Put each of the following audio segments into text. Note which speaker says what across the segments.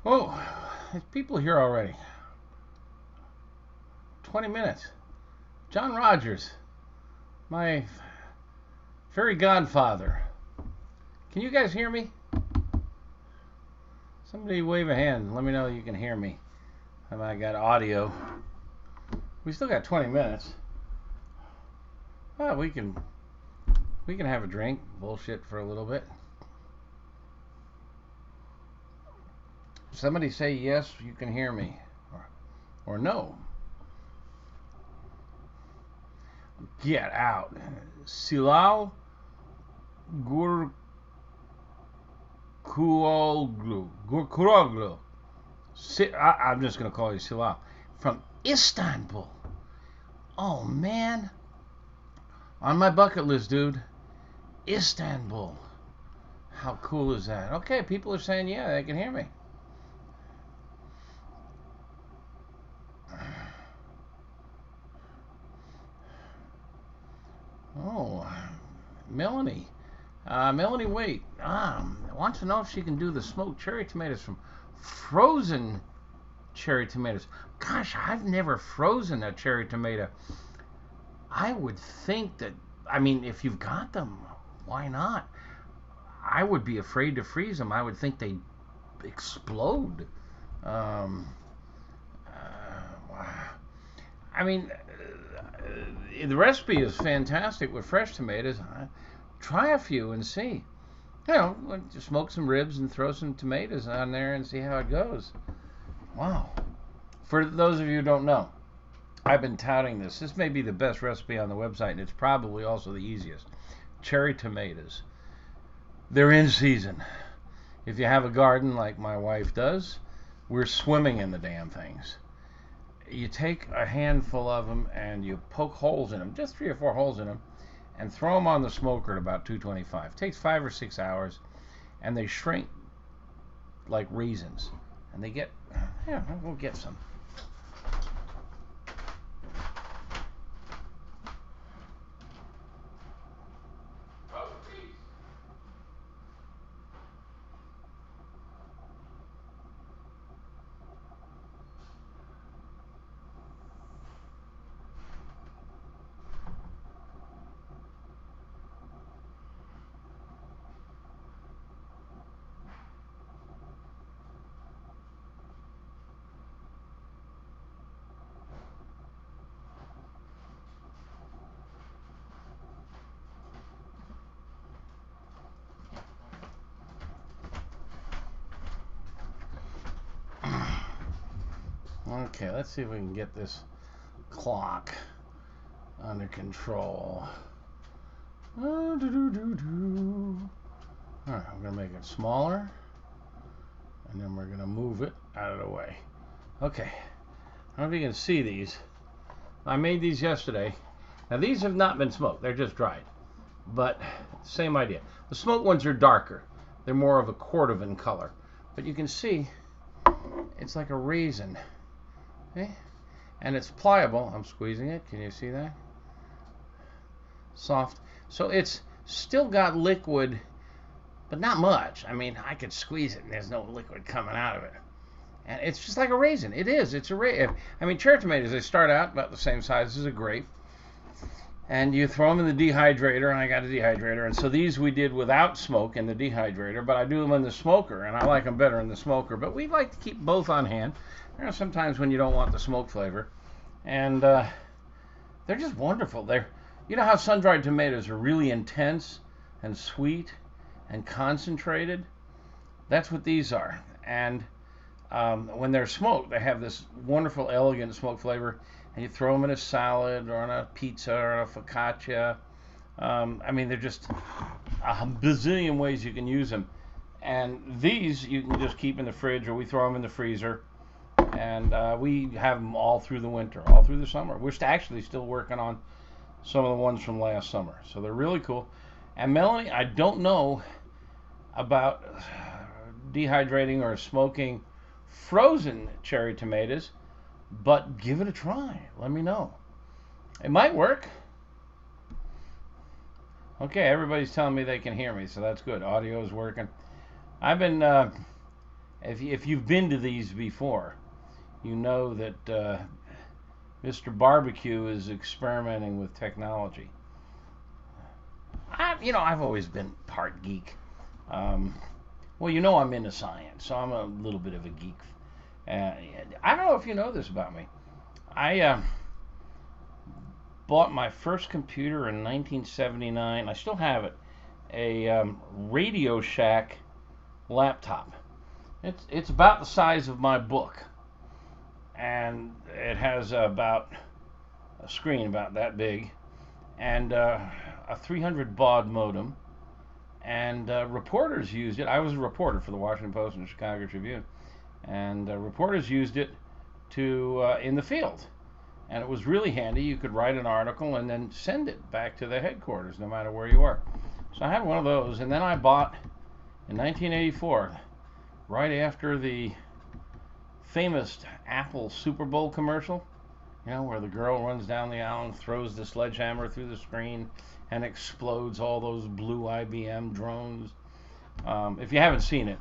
Speaker 1: Oh, there's people here already. 20 minutes. John Rogers, my fairy godfather. Can you guys hear me? Somebody wave a hand. Let me know you can hear me. Have I got audio? We still got 20 minutes. Well, we can have a drink, bullshit for a little bit. Somebody say yes, you can hear me, or no. Get out. Silao Gurkuroglu. I'm just going to call you Silao. From Istanbul. Oh, man. On my bucket list, dude. Istanbul. How cool is that? Okay, people are saying, yeah, they can hear me. Oh, Melanie. Melanie Wait wants to know if she can do the smoked cherry tomatoes from frozen cherry tomatoes. Gosh, I've never frozen a cherry tomato. I would think that, I mean, if you've got them, why not? I would be afraid to freeze them. I would think they'd explode. I mean, the recipe is fantastic with fresh tomatoes. Try a few and see. You know, just smoke some ribs and throw some tomatoes on there and see how it goes. Wow. For those of you who don't know, I've been touting this. This may be the best recipe on the website, and it's probably also the easiest. Cherry tomatoes. They're in season. If you have a garden like my wife does, we're swimming in the damn things. You take a handful of them and you poke holes in them, just 3 or 4 holes in them, and throw them on the smoker at about 225. It takes 5 or 6 hours, and they shrink like raisins. And they get, yeah, we'll get some. Okay, let's see if we can get this clock under control. Alright, I'm going to make it smaller, and then we're going to move it out of the way. Okay, I don't know if you can see these. I made these yesterday. Now, these have not been smoked. They're just dried. But, same idea. The smoked ones are darker. They're more of a cordovan color. But you can see, it's like a raisin. Okay? And it's pliable. I'm squeezing it. Can you see that? Soft. So it's still got liquid, but not much. I mean, I could squeeze it and there's no liquid coming out of it. And it's just like a raisin. It is. It's a raisin. I mean, cherry tomatoes, they start out about the same size as a grape. And you throw them in the dehydrator, and I got a dehydrator. And so these we did without smoke in the dehydrator, but I do them in the smoker, and I like them better in the smoker. But we like to keep both on hand. There are sometimes when you don't want the smoke flavor. And they're just wonderful. You know how sun-dried tomatoes are really intense and sweet and concentrated? That's what these are. And when they're smoked, they have this wonderful, elegant smoke flavor. And you throw them in a salad or on a pizza or a focaccia. I mean, they're just a bazillion ways you can use them. And these you can just keep in the fridge, or we throw them in the freezer. And we have them all through the winter, all through the summer. We're actually still working on some of the ones from last summer. So they're really cool. And Melanie, I don't know about dehydrating or smoking frozen cherry tomatoes, but give it a try. Let me know. It might work. Okay, everybody's telling me they can hear me, so that's good. Audio is working. I've been if you've been to these before, you know that Mr. Barbecue is experimenting with technology. I've always been part geek. Well, I'm into science, so I'm a little bit of a geek. I don't know if you know this about me. I bought my first computer in 1979. I still have it. A Radio Shack laptop. It's about the size of my book, and it has about a screen about that big, and a 300 baud modem. And reporters used it. I was a reporter for the Washington Post and the Chicago Tribune, and reporters used it to in the field. And it was really handy. You could write an article and then send it back to the headquarters, no matter where you were. So I had one of those, and then I bought in 1984, right after the famous Apple Super Bowl commercial, where the girl runs down the aisle and throws the sledgehammer through the screen and explodes all those blue IBM drones. If you haven't seen it,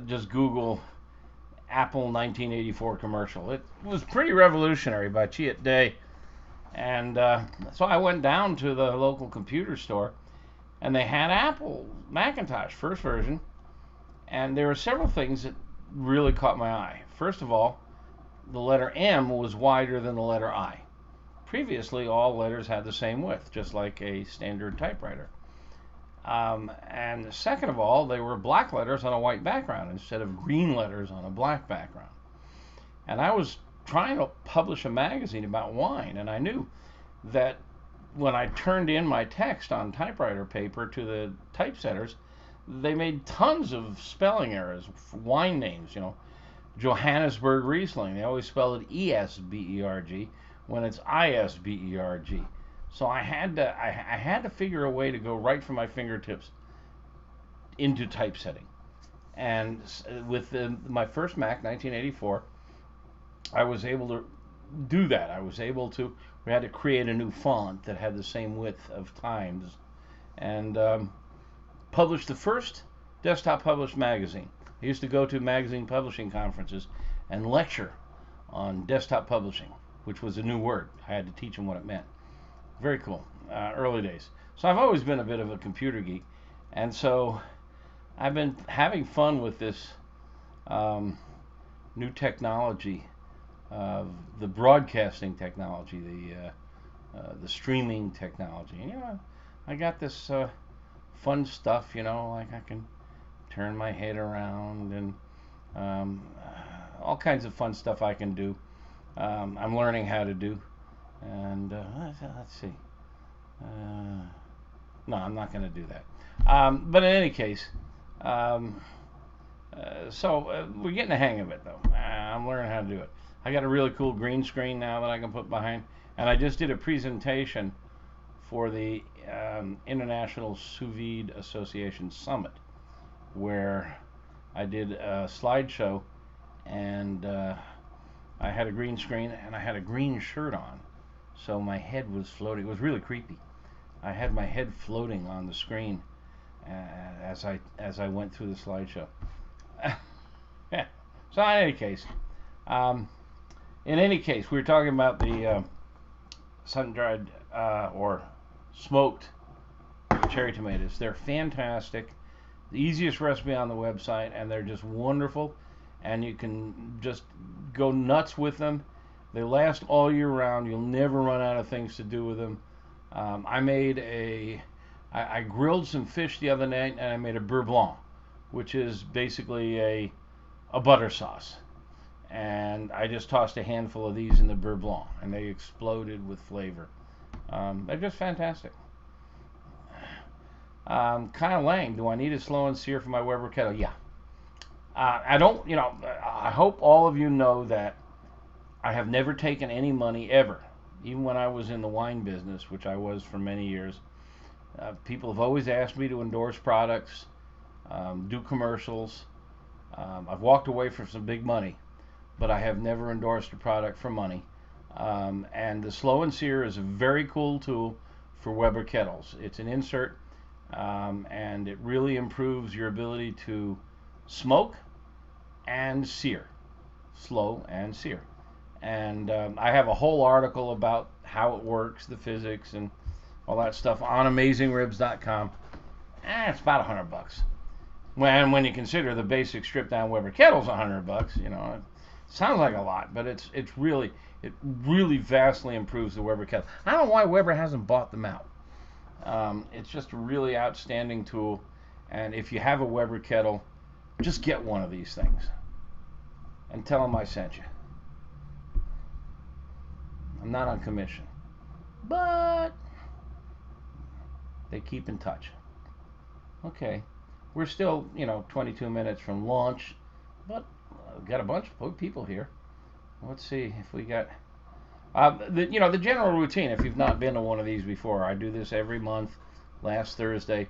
Speaker 1: just Google Apple 1984 commercial. It was pretty revolutionary by Chiat Day. And so I went down to the local computer store, and they had Apple Macintosh, first version. And there were several things that really caught my eye. First of all, the letter M was wider than the letter I. Previously, all letters had the same width, just like a standard typewriter. And second of all, they were black letters on a white background instead of green letters on a black background. And I was trying to publish a magazine about wine, and I knew that when I turned in my text on typewriter paper to the typesetters, they made tons of spelling errors for wine names. Johannesburg Riesling, they always spell it ESBERG when it's ISBERG. So I had to figure a way to go right from my fingertips into typesetting. And with my first Mac, 1984, I was able to do that. We had to create a new font that had the same width of Times, and publish the first desktop published magazine. I used to go to magazine publishing conferences and lecture on desktop publishing, which was a new word. I had to teach them what it meant. Very cool. Early days. So I've always been a bit of a computer geek, and so I've been having fun with this new technology, the broadcasting technology, the streaming technology. And I got this fun stuff, like I can turn my head around, and all kinds of fun stuff I can do. I'm learning how to do, and let's see. No, I'm not going to do that. But in any case, so we're getting the hang of it, though. I'm learning how to do it. I got a really cool green screen now that I can put behind, and I just did a presentation for the International Sous Vide Association Summit, where I did a slideshow, and I had a green screen and I had a green shirt on, so my head was floating. It was really creepy. I had my head floating on the screen as I went through the slideshow. Yeah. So in any case, we were talking about the sun-dried or smoked cherry tomatoes. They're fantastic. The easiest recipe on the website, and they're just wonderful, and you can just go nuts with them. They last all year round. You'll never run out of things to do with them. I grilled some fish the other night, and I made a beurre blanc, which is basically a butter sauce. And I just tossed a handful of these in the beurre blanc, and they exploded with flavor. They're just fantastic. Kyle Lang, do I need a slow and sear for my Weber kettle? Yeah. I don't, I hope all of you know that I have never taken any money ever, even when I was in the wine business, which I was for many years. People have always asked me to endorse products, do commercials. I've walked away from some big money, but I have never endorsed a product for money. And the Slow and Sear is a very cool tool for Weber kettles. It's an insert, and it really improves your ability to smoke, and sear. Slow and sear. And I have a whole article about how it works, the physics, and all that stuff on AmazingRibs.com. It's about $100. When you consider the basic stripped down Weber kettle's $100, you know, it sounds like a lot, but it really vastly improves the Weber kettle. I don't know why Weber hasn't bought them out. It's just a really outstanding tool, and if you have a Weber kettle, just get one of these things and tell them I sent you. I'm not on commission, but they keep in touch. Okay, we're still, 22 minutes from launch, but we've got a bunch of people here. Let's see if we got the general routine. If you've not been to one of these before, I do this every month. Last Thursday,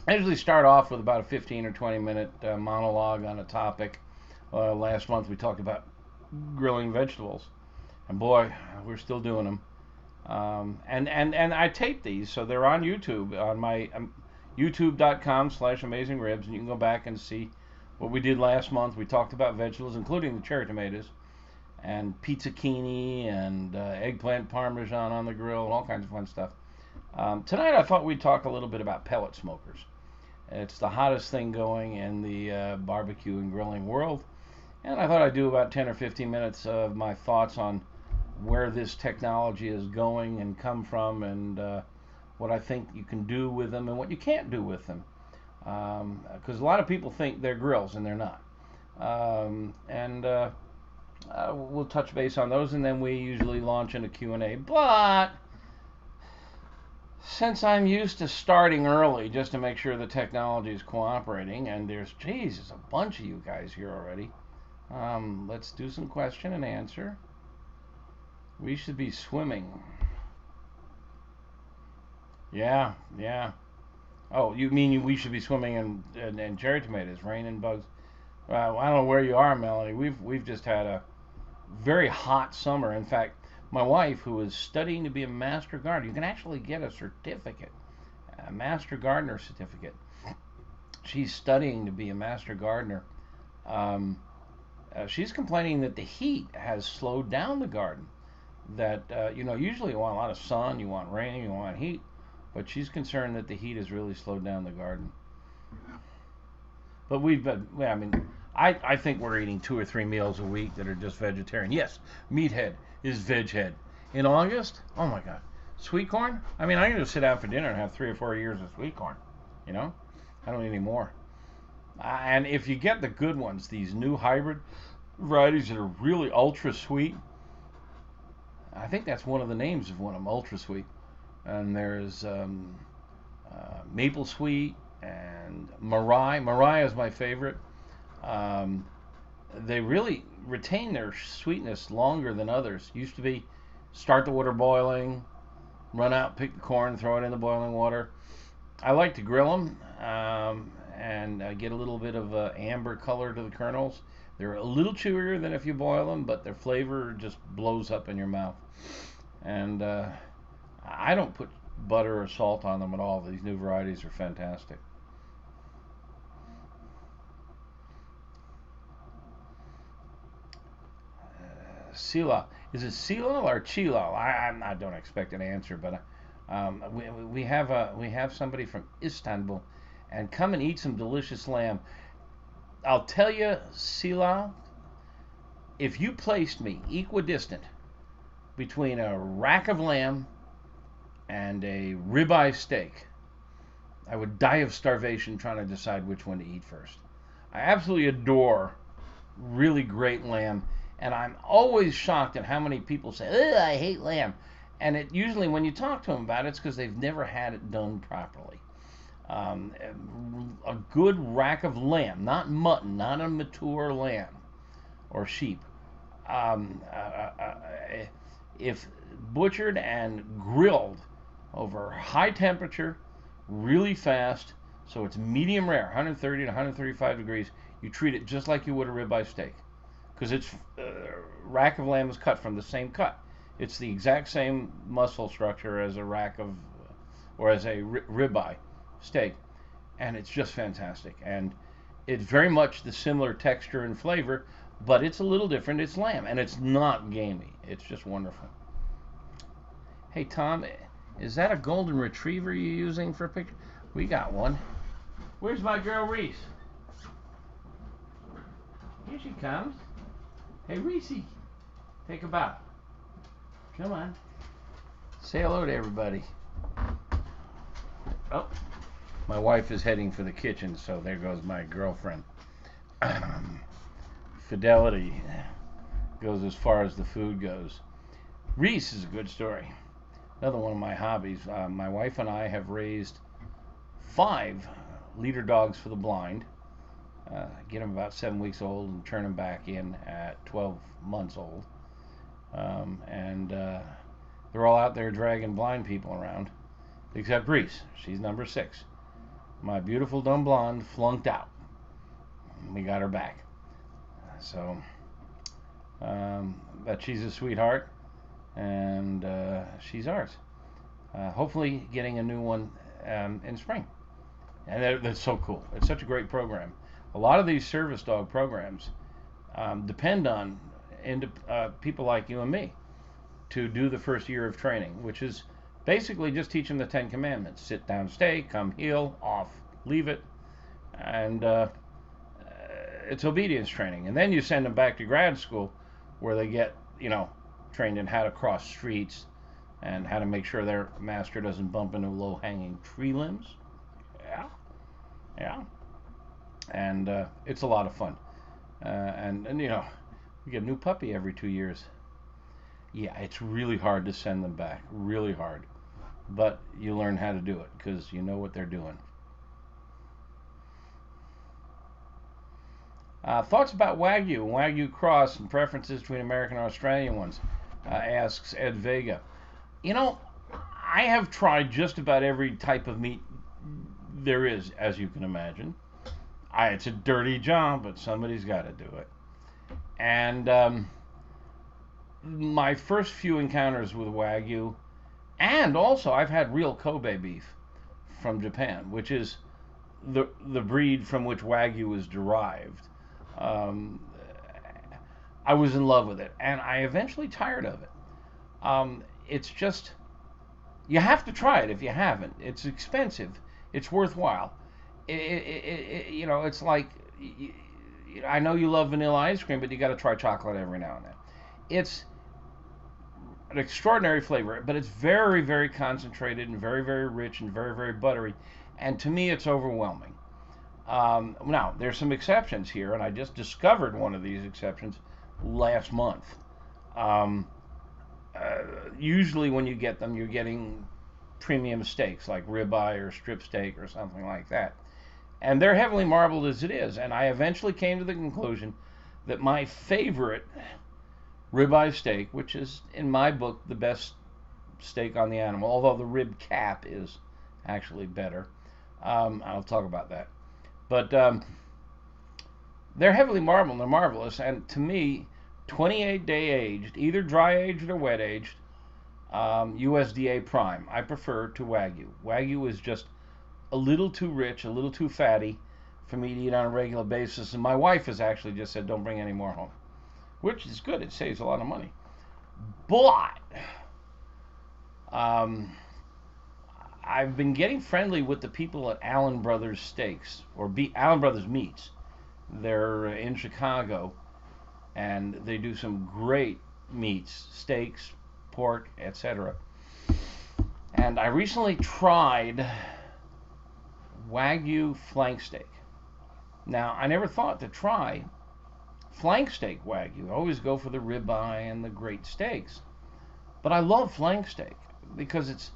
Speaker 1: I usually start off with about a 15 or 20 minute monologue on a topic. Last month we talked about grilling vegetables, and boy, we're still doing them. And I tape these, so they're on YouTube, on my youtube.com/AmazingRibs, and you can go back and see what we did last month. We talked about vegetables, including the cherry tomatoes, and pizzucchini, and eggplant parmesan on the grill, and all kinds of fun stuff. Tonight I thought we'd talk a little bit about pellet smokers. It's the hottest thing going in the barbecue and grilling world, and I thought I'd do about 10 or 15 minutes of my thoughts on where this technology is going and come from, and what I think you can do with them and what you can't do with them. Because a lot of people think they're grills, and they're not. We'll touch base on those, and then we usually launch into Q&A. But since I'm used to starting early just to make sure the technology is cooperating, and there's a bunch of you guys here already, let's do some question and answer. We should be swimming. Yeah. Oh, you mean we should be swimming in cherry tomatoes, rain and bugs? I don't know where you are, Melanie. We've just had a very hot summer. In fact, my wife, who is studying to be a master gardener, you can actually get a certificate, a master gardener certificate. She's studying to be a master gardener. She's complaining that the heat has slowed down the garden. That usually you want a lot of sun, you want rain, you want heat, but she's concerned that the heat has really slowed down the garden. But I think we're eating 2 or 3 meals a week that are just vegetarian. Yes, Meathead is veg head. In August, oh my God, sweet corn. I mean, I can just sit down for dinner and have 3 or 4 years of sweet corn. I don't need any more. And if you get the good ones, these new hybrid varieties that are really ultra sweet, I think that's one of the names of one of them, ultra sweet. And there's maple sweet and Marai. Marai is my favorite. They really retain their sweetness longer than others. Used to be start the water boiling, run out, pick the corn, throw it in the boiling water. I like to grill them and get a little bit of amber color to the kernels. They're a little chewier than if you boil them, but their flavor just blows up in your mouth. And I don't put butter or salt on them at all. These new varieties are fantastic. Sila. Is it Sila or Chila? I don't expect an answer, but we have somebody from Istanbul, and come and eat some delicious lamb. I'll tell you, Sila, if you placed me equidistant between a rack of lamb and a ribeye steak, I would die of starvation trying to decide which one to eat first. I absolutely adore really great lamb, and I'm always shocked at how many people say, "Ugh, I hate lamb." And it usually, when you talk to them about it, it's because they've never had it done properly. A good rack of lamb, not mutton, not a mature lamb or sheep, if butchered and grilled over high temperature, really fast, so it's medium rare, 130 to 135 degrees, you treat it just like you would a ribeye steak, because it's rack of lamb is cut from the same cut. It's the exact same muscle structure as a rack of, or as a ribeye steak, and it's just fantastic. And It's very much the similar texture and flavor, but it's a little different. It's lamb, and it's not gamey. It's just wonderful. Hey, Tom, is that a golden retriever you're using for a picture? We got one. Where's my girl Reese? Here she comes. Hey, Reese, take a bow. Come on. Say hello to everybody. Oh, my wife is heading for the kitchen, so there goes my girlfriend. Fidelity goes as far as the food goes. Reese is a good story. Another one of my hobbies. My wife and I have raised 5 leader dogs for the blind. Get them about 7 weeks old and turn them back in at 12 months old. And they're all out there dragging blind people around, except Reese. She's number 6. My beautiful dumb blonde flunked out. We got her back. So, but she's a sweetheart, and she's ours. Hopefully getting a new one in spring. And that's so cool. It's such a great program. A lot of these service dog programs depend on people like you and me to do the first year of training, which is basically just teach them the 10 commandments. Sit down, stay, come, heel, off, leave it. And it's obedience training. And then you send them back to grad school where they get, trained in how to cross streets and how to make sure their master doesn't bump into low-hanging tree limbs. Yeah. And it's a lot of fun. And we get a new puppy every 2 years. Yeah, it's really hard to send them back. Really hard. But you learn how to do it because you know what they're doing. Thoughts about Wagyu cross, and preferences between American and Australian ones, asks Ed Vega. I have tried just about every type of meat there is, as you can imagine. It's a dirty job, but somebody's got to do it. And my first few encounters with Wagyu, and also I've had real Kobe beef from Japan, which is the breed from which Wagyu is derived. I was in love with it, and I eventually tired of it. It's just, you have to try it if you haven't. It's expensive. It's worthwhile. It's like, I know you love vanilla ice cream, but you got to try chocolate every now and then. It's an extraordinary flavor, but it's very, very concentrated and very, very rich and very, very buttery. And to me, it's overwhelming. Now, there's some exceptions here, and I just discovered one of these exceptions last month. Usually when you get them, you're getting premium steaks like ribeye or strip steak or something like that. And they're heavily marbled as it is. And I eventually came to the conclusion that my favorite ribeye steak, which is, in my book, the best steak on the animal, although the rib cap is actually better. I'll talk about that. But they're heavily marbled and they're marvelous. And to me, 28-day aged, either dry aged or wet aged, USDA prime, I prefer to Wagyu. Wagyu is just a little too rich, a little too fatty for me to eat on a regular basis. And my wife has actually just said, don't bring any more home, which is good. It saves a lot of money. But I've been getting friendly with the people at Allen Brothers Steaks, or Allen Brothers Meats. They're in Chicago, and they do some great meats, steaks, pork, etc. And I recently tried Wagyu flank steak. Now, I never thought to try flank steak Wagyu. I always go for the ribeye and the great steaks. But I love flank steak because it's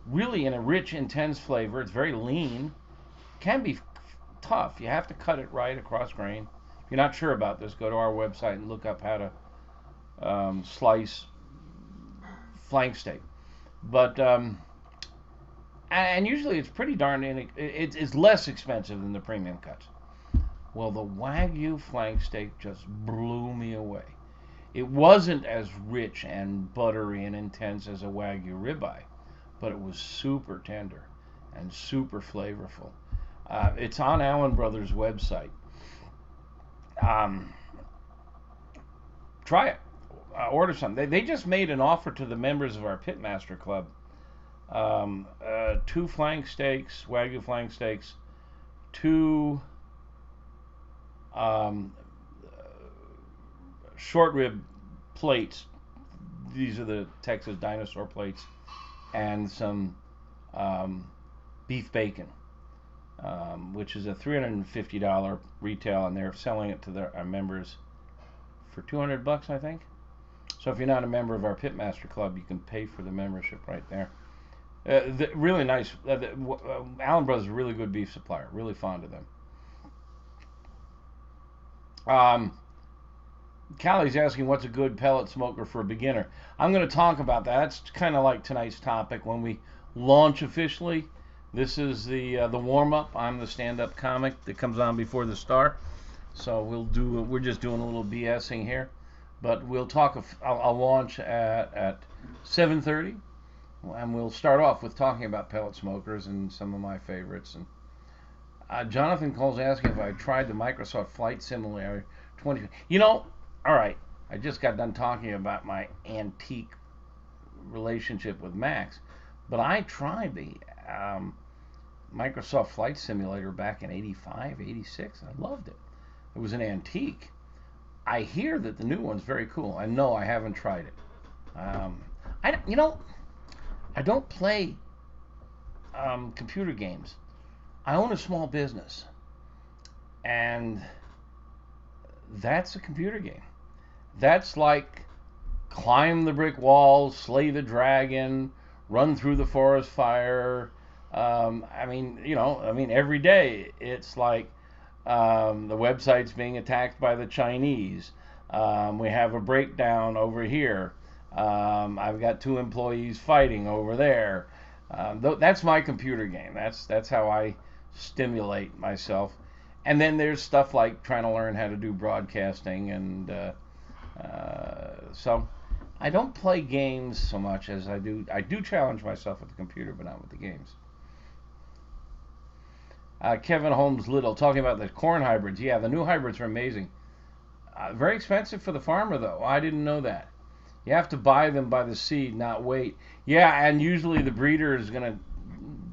Speaker 1: really in a rich, intense flavor. It's very lean. Can be tough. You have to cut it right across grain. If you're not sure about this, go to our website and look up how to slice flank steak. But and usually it's pretty darn it's less expensive than the premium cuts. Well, the Wagyu flank steak just blew me away. It wasn't as rich and buttery and intense as a Wagyu ribeye, but it was super tender and super flavorful. It's on Allen Brothers' website. Um, Try it. Order some. They just made an offer to the members of our Pitmaster Club. 2 flank steaks, Wagyu flank steaks, 2 short rib plates. These are the Texas dinosaur plates, and some beef bacon, which is a $350 retail, and they're selling it to our members for $200, I think. So if you're not a member of our Pitmaster Club, you can pay for the membership right there. Really nice. Allen Brothers is a really good beef supplier. Really fond of them. Callie's asking what's a good pellet smoker for a beginner. I'm going to talk about that. That's kind of like tonight's topic when we launch officially. This is the warm-up. I'm the stand-up comic that comes on before the star. So we're just doing a little BSing here. But we'll talk, I'll launch at 7:30. And we'll start off with talking about pellet smokers and some of my favorites. And Jonathan Cole's asking if I tried the Microsoft Flight Simulator 20. All right, I just got done talking about my antique relationship with Macs, but I tried the Microsoft Flight Simulator back in 85, 86. I loved it. It was an antique. I hear that the new one's very cool. I know I haven't tried it. I don't play computer games. I own a small business, and that's a computer game. That's like climb the brick wall, slay the dragon, run through the forest fire. Every day it's like the website's being attacked by the Chinese. We have a breakdown over here. I've got 2 employees fighting over there. That's my computer game. That's how I stimulate myself. And then there's stuff like trying to learn how to do broadcasting, and so I don't play games so much as I do. I do challenge myself with the computer, but not with the games. Kevin Holmes Little talking about the corn hybrids. Yeah, the new hybrids are amazing. Very expensive for the farmer, though. I didn't know that. You have to buy them by the seed, not wait. Yeah, and usually the breeder is going to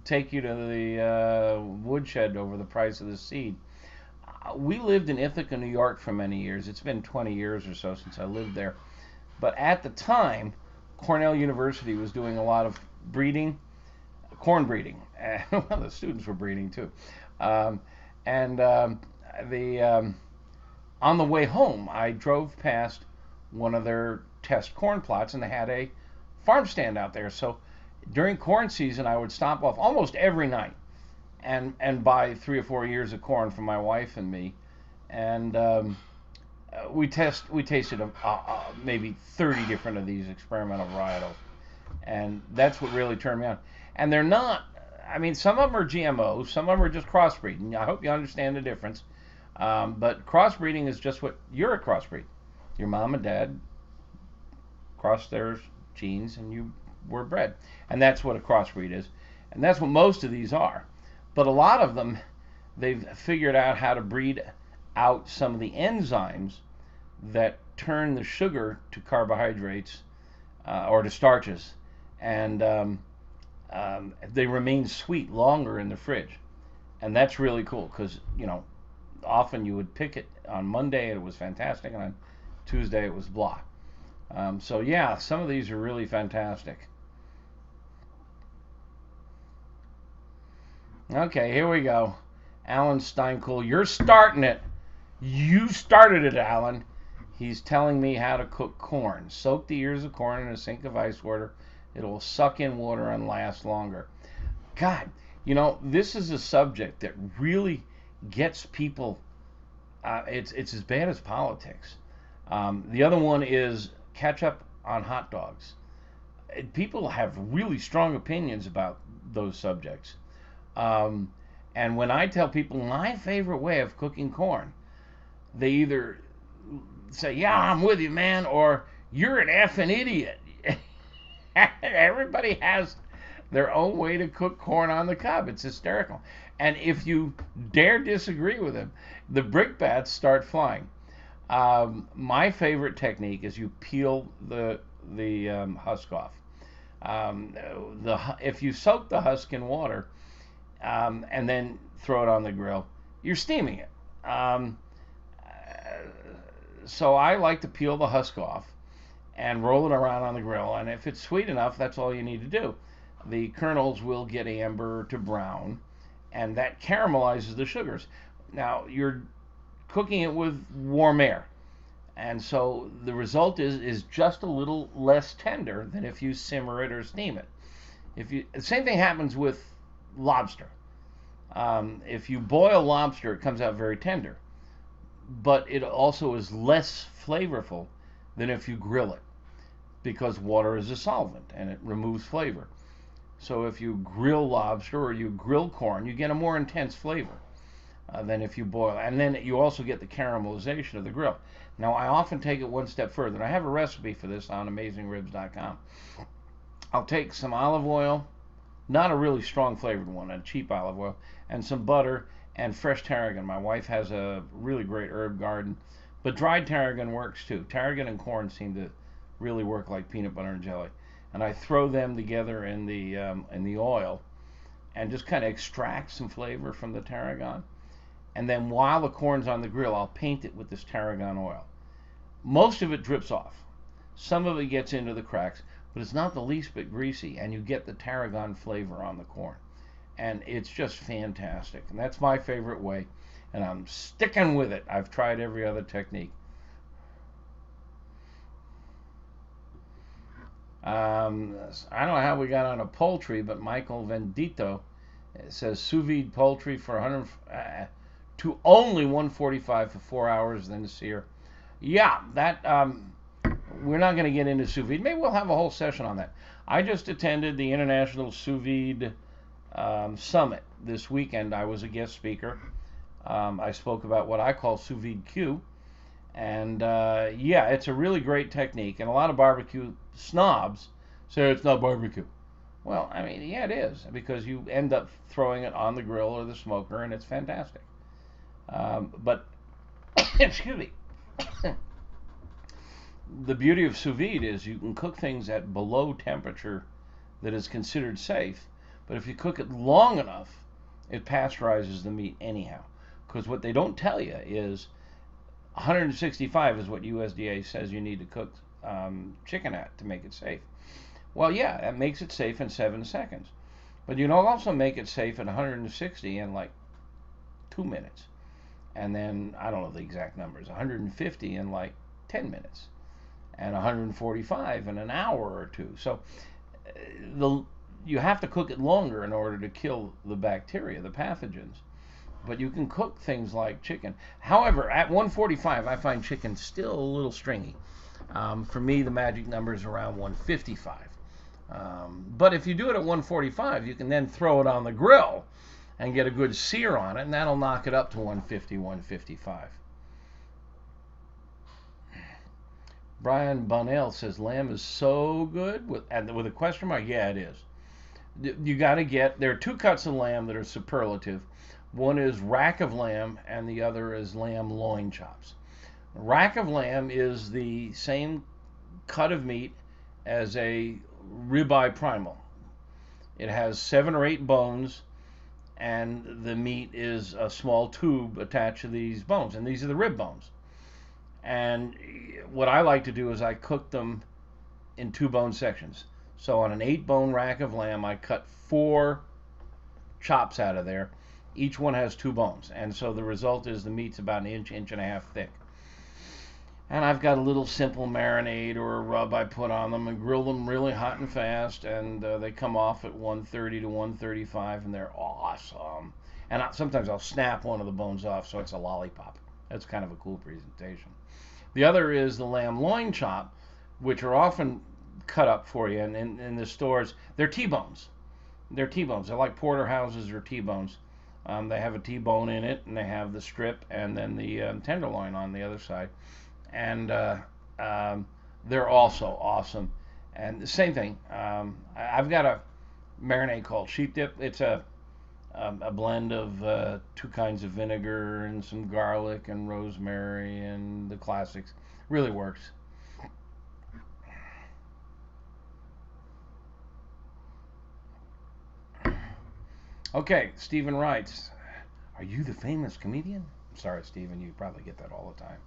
Speaker 1: take you to the woodshed over the price of the seed. We lived in Ithaca, New York for many years. It's been 20 years or so since I lived there. But at the time, Cornell University was doing a lot of breeding, corn breeding. Well, the students were breeding too. On the way home, I drove past one of their test corn plots, and they had a farm stand out there. So during corn season, I would stop off almost every night and buy 3 or 4 ears of corn for my wife and me. And we tasted maybe 30 different of these experimental varietals, and that's what really turned me on. And they're not. Some of them are GMOs, some of them are just crossbreeding. I hope you understand the difference. But crossbreeding is just what you're a crossbreed. Your mom and dad crossed their genes, and you were bred, and that's what a crossbreed is, and that's what most of these are. But a lot of them, they've figured out how to breed out some of the enzymes that turn the sugar to carbohydrates or to starches, and they remain sweet longer in the fridge, and that's really cool because often you would pick it on Monday and it was fantastic, and on Tuesday it was blah. So yeah, some of these are really fantastic. Okay, here we go. Alan Steinkuhl, you're starting it. You started it, Alan. He's telling me how to cook corn. Soak the ears of corn in a sink of ice water. It'll suck in water and last longer. God, this is a subject that really gets people. It's as bad as politics. The other one is ketchup on hot dogs. People have really strong opinions about those subjects. And when I tell people my favorite way of cooking corn, they either say, yeah, I'm with you, man, or you're an effing idiot. Everybody has their own way to cook corn on the cob. It's hysterical. And if you dare disagree with them, the brickbats start flying. My favorite technique is you peel the husk off. If you soak the husk in water and then throw it on the grill, you're steaming it. So I like to peel the husk off and roll it around on the grill. And if it's sweet enough, that's all you need to do. The kernels will get amber to brown, and that caramelizes the sugars. Now you're cooking it with warm air, and so the result is just a little less tender than if you simmer it or steam it. The same thing happens with lobster. If you boil lobster, it comes out very tender, but it also is less flavorful than if you grill it, because water is a solvent and it removes flavor. So if you grill lobster or you grill corn, you get a more intense flavor than if you boil. And then you also get the caramelization of the grill. Now, I often take it one step further, and I have a recipe for this on AmazingRibs.com. I'll take some olive oil, not a really strong flavored one, a cheap olive oil, and some butter and fresh tarragon. My wife has a really great herb garden, but dried tarragon works too. Tarragon and corn seem to really work like peanut butter and jelly. And I throw them together in the oil and just kind of extract some flavor from the tarragon. And then while the corn's on the grill, I'll paint it with this tarragon oil. Most of it drips off. Some of it gets into the cracks, but it's not the least bit greasy, and you get the tarragon flavor on the corn. And it's just fantastic. And that's my favorite way, and I'm sticking with it. I've tried every other technique. I don't know how we got on a poultry, but Michael Vendito says sous vide poultry for 100 to only 145 for 4 hours, then sear. Yeah, that we're not going to get into sous vide. Maybe we'll have a whole session on that. I just attended the International Sous Vide Summit this weekend. I was a guest speaker. I spoke about what I call sous vide Q. And yeah, it's a really great technique. And a lot of barbecue snobs say it's not barbecue. Well, I mean, yeah, it is, because you end up throwing it on the grill or the smoker, and it's fantastic. But, excuse me, the beauty of sous vide is you can cook things at below temperature that is considered safe. But if you cook it long enough, it pasteurizes the meat anyhow. Because what they don't tell you is 165 is what USDA says you need to cook chicken at to make it safe. Well, yeah, that makes it safe in 7 seconds. But you can also make it safe at 160 in like 2 minutes. And then, I don't know the exact numbers, 150 in like 10 minutes. And 145 in an hour or two. So you have to cook it longer in order to kill the bacteria, the pathogens. But you can cook things like chicken. However, at 145, I find chicken still a little stringy. For me, the magic number is around 155. But if you do it at 145, you can then throw it on the grill and get a good sear on it, and that'll knock it up to 150, 155. Brian Bonnell says lamb is so good with a question mark. Yeah, it is. You got to get. There are 2 cuts of lamb that are superlative. One is rack of lamb, and the other is lamb loin chops. Rack of lamb is the same cut of meat as a ribeye primal. It has 7 or 8 bones, and the meat is a small tube attached to these bones, and these are the rib bones. And what I like to do is I cook them in 2 bone sections. So on an 8-bone rack of lamb, I cut 4 chops out of there. Each one has 2 bones, and so the result is the meat's about an inch and a half thick. And I've got a little simple marinade or a rub I put on them and grill them really hot and fast, and they come off at 130 to 135, and they're awesome. And sometimes I'll snap one of the bones off so it's a lollipop. That's kind of a cool presentation. The other is the lamb loin chop, which are often cut up for you in the stores. They're T-bones. They're T-bones. They're like porterhouses or T-bones. They have a T-bone in it, and they have the strip and then the tenderloin on the other side. And they're also awesome. And the same thing. I've got a marinade called sheep dip. It's a a blend of 2 kinds of vinegar and some garlic and rosemary and the classics. Really works. Okay, Stephen writes, "Are you the famous comedian?" Sorry, Stephen, you probably get that all the time.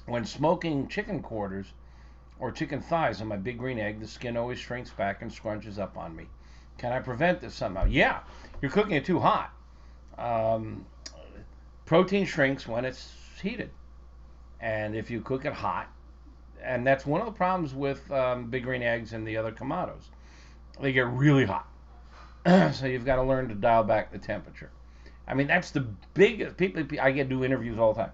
Speaker 1: "When smoking chicken quarters or chicken thighs on my big green egg, the skin always shrinks back and scrunches up on me. Can I prevent this somehow?" Yeah, you're cooking it too hot. Um, Protein shrinks when it's heated, and if you cook it hot, and that's one of the problems with big green eggs and the other Kamados. They get really hot, so you've got to learn to dial back the temperature. I mean, that's the biggest. People, I get do interviews all the time.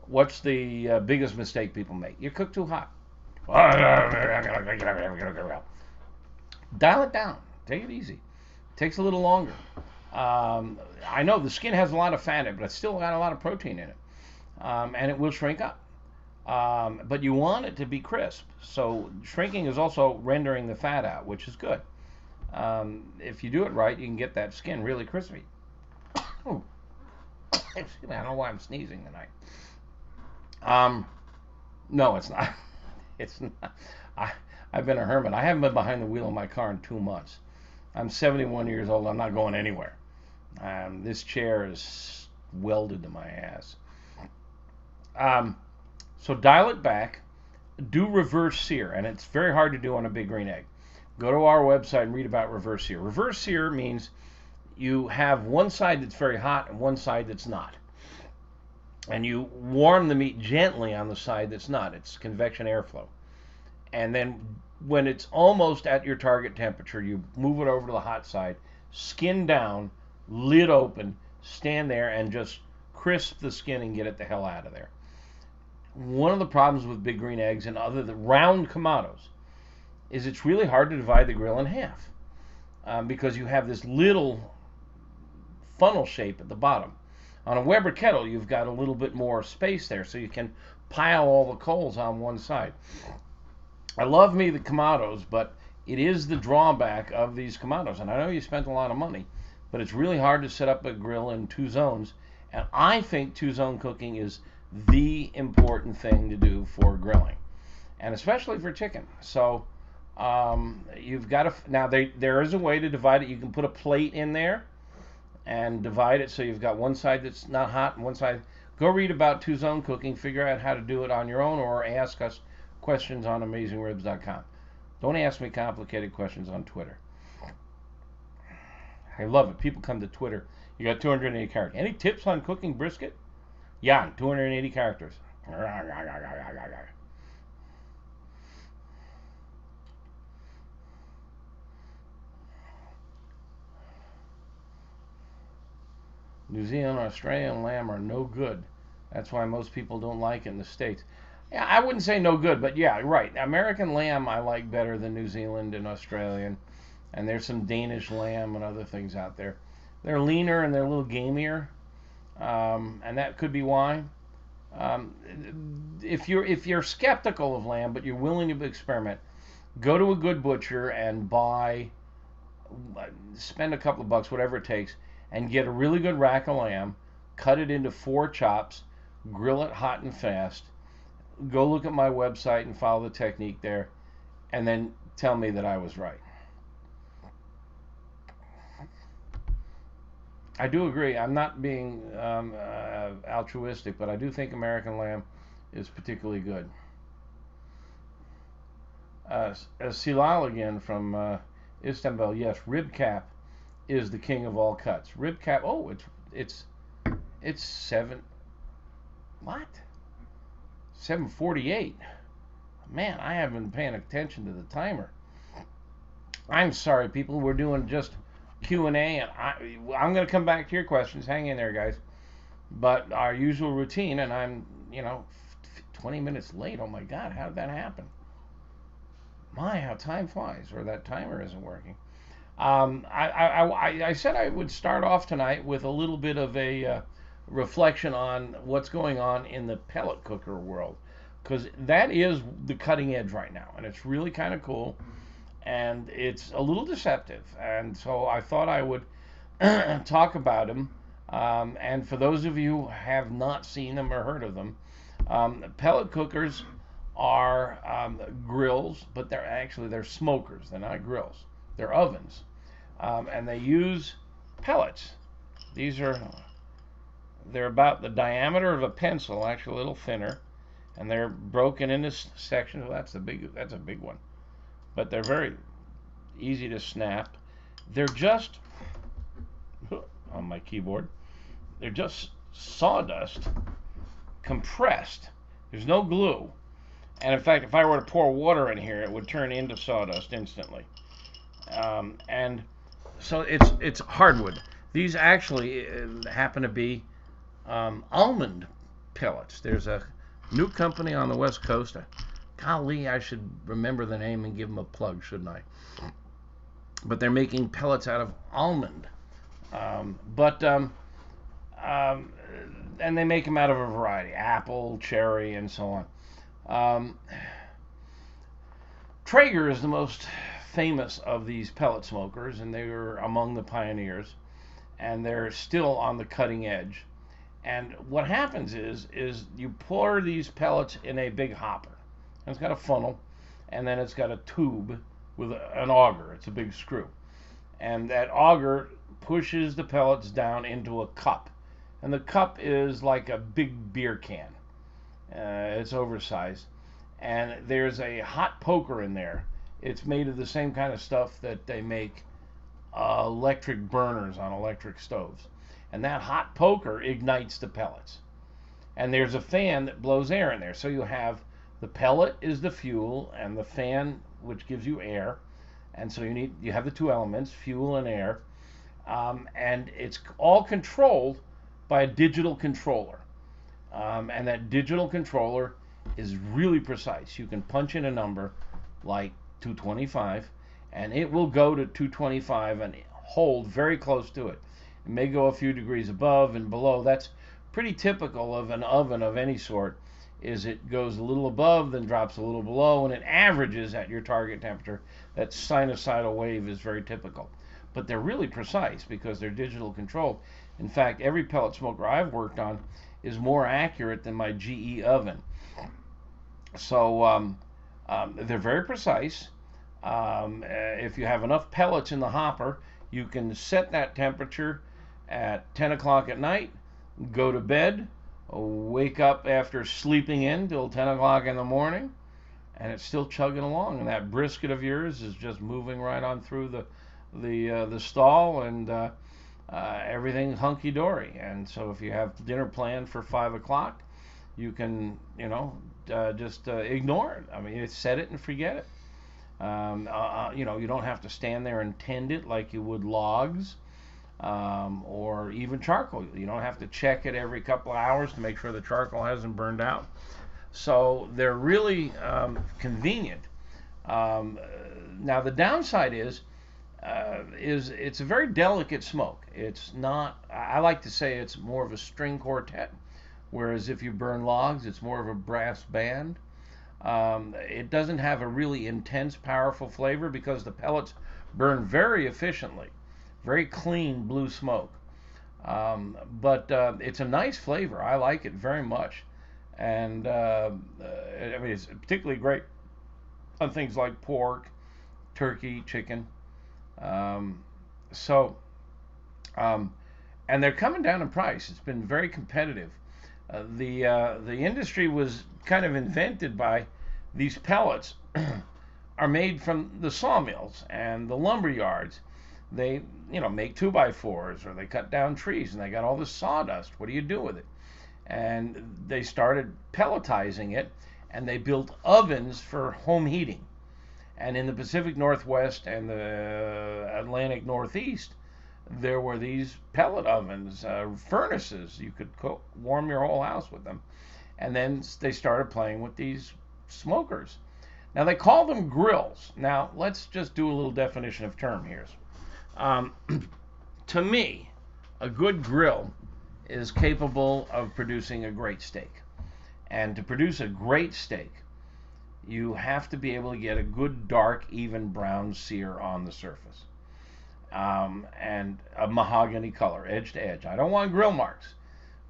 Speaker 1: What's the biggest mistake people make? You cook too hot. Dial it down. Take it easy. Takes a little longer. I know the skin has a lot of fat in it, but it's still got a lot of protein in it, and it will shrink up. But you want it to be crisp. So shrinking is also rendering the fat out, which is good. If you do it right, you can get that skin really crispy. Oh, excuse me, I don't know why I'm sneezing tonight. No, it's not. It's not. I've been a hermit. I haven't been behind the wheel of my car in 2 months. I'm 71 years old. I'm not going anywhere. This chair is welded to my ass. So dial it back. Do reverse sear, and it's very hard to do on a big green egg. Go to our website and read about reverse sear. Reverse sear means you have one side that's very hot and one side that's not. And you warm the meat gently on the side that's not. It's convection airflow. And then when it's almost at your target temperature, you move it over to the hot side, skin down, lid open, stand there and just crisp the skin and get it the hell out of there. One of the problems with big green eggs and other the round Kamados is it's really hard to divide the grill in half because you have this little funnel shape at the bottom. On a Weber kettle, you've got a little bit more space there, so you can pile all the coals on one side. I love me the Kamados, but it is the drawback of these Kamados. And I know you spent a lot of money, but it's really hard to set up a grill in 2 zones. And I think 2-zone cooking is the important thing to do for grilling, and especially for chicken. So you've got to now there is a way to divide it. You can put a plate in there and divide it so you've got one side that's not hot and one side. Go read about 2-zone cooking, figure out how to do it on your own, or ask us questions on AmazingRibs.com. Don't ask me complicated questions on Twitter. I love it. People come to Twitter. You got 280 characters. Any tips on cooking brisket? Yeah, 280 characters. New Zealand, Australian lamb are no good. That's why most people don't like it in the States. Yeah, I wouldn't say no good, but yeah, right. American lamb I like better than New Zealand and Australian. And there's some Danish lamb and other things out there. They're leaner and they're a little gamier, and that could be why. If you're skeptical of lamb but you're willing to experiment, go to a good butcher and spend a couple of bucks, whatever it takes, and get a really good rack of lamb, cut it into 4 chops, grill it hot and fast. Go look at my website and follow the technique there, and then tell me that I was right. I do agree. I'm not being altruistic, but I do think American lamb is particularly good. Silal again from Istanbul. Yes, rib cap is the king of all cuts. Rib cap. Oh, it's 7. What? 7:48. Man, I haven't been paying attention to the timer. I'm sorry, people. We're doing just Q&A, and I'm going to come back to your questions. Hang in there, guys. But our usual routine, and I'm 20 minutes late. Oh my God, how did that happen? My, how time flies, or that timer isn't working. I said I would start off tonight with a little bit of a reflection on what's going on in the pellet cooker world, because that is the cutting edge right now, and it's really kind of cool, and it's a little deceptive. And so I thought I would talk about them. And for those of you who have not seen them or heard of them, pellet cookers are grills, but they're smokers. They're not grills. They're ovens, and they use pellets. They're about the diameter of a pencil, actually a little thinner, and they're broken into sections. Well, that's a big one, but they're very easy to snap. They're just on my keyboard. They're just sawdust compressed. There's no glue. And in fact, if I were to pour water in here, it would turn into sawdust instantly. And so it's hardwood. These actually happen to be almond pellets. There's a new company on the West Coast. Golly, I should remember the name and give them a plug, shouldn't I? But they're making pellets out of almond. And they make them out of a variety: apple, cherry, and so on. Traeger is the most famous of these pellet smokers, and they were among the pioneers, and they're still on the cutting edge. And what happens is you pour these pellets in a big hopper. And it's got a funnel, and then it's got a tube with an auger. It's a big screw. And that auger pushes the pellets down into a cup. And the cup is like a big beer can. It's oversized. And there's a hot poker in there. It's made of the same kind of stuff that they make electric burners on electric stoves. And that hot poker ignites the pellets. And there's a fan that blows air in there. So you have the pellet is the fuel, and the fan, which gives you air. And so you have the two elements, fuel and air. And it's all controlled by a digital controller. And that digital controller is really precise. You can punch in a number like 225, and it will go to 225 and hold very close to it. It may go a few degrees above and below. That's pretty typical of an oven of any sort, is it goes a little above, then drops a little below, and it averages at your target temperature. That sinusoidal wave is very typical. But they're really precise because they're digital controlled. In fact, every pellet smoker I've worked on is more accurate than my GE oven. So they're very precise. If you have enough pellets in the hopper, you can set that temperature at 10 o'clock at night, go to bed, wake up after sleeping in till 10 o'clock in the morning, and it's still chugging along. And that brisket of yours is just moving right on through the stall, and everything's hunky-dory. And so if you have dinner planned for 5 o'clock, you can, just ignore it. I mean, it's set it and forget it. You don't have to stand there and tend it like you would logs, or even charcoal. You don't have to check it every couple of hours to make sure the charcoal hasn't burned out. So they're really convenient. Now the downside is it's a very delicate smoke. It's not. I like to say it's more of a string quartet, whereas if you burn logs, it's more of a brass band. It doesn't have a really intense, powerful flavor because the pellets burn very efficiently, very clean blue smoke. But it's a nice flavor. I like it very much, and I mean it's particularly great on things like pork, turkey, chicken. And they're coming down in price. It's been very competitive. The industry was kind of invented by these pellets are made from the sawmills and the lumber yards. They make 2x4s, or they cut down trees, and they got all this sawdust. What do you do with it? And they started pelletizing it, and they built ovens for home heating. And in the Pacific Northwest and the Atlantic Northeast, there were these pellet ovens, furnaces. You could warm your whole house with them. And then they started playing with these smokers. Now they call them grills. Now let's just do a little definition of term here. To me, a good grill is capable of producing a great steak. And to produce a great steak, you have to be able to get a good dark, even brown sear on the surface. and a mahogany color, edge to edge. I don't want grill marks.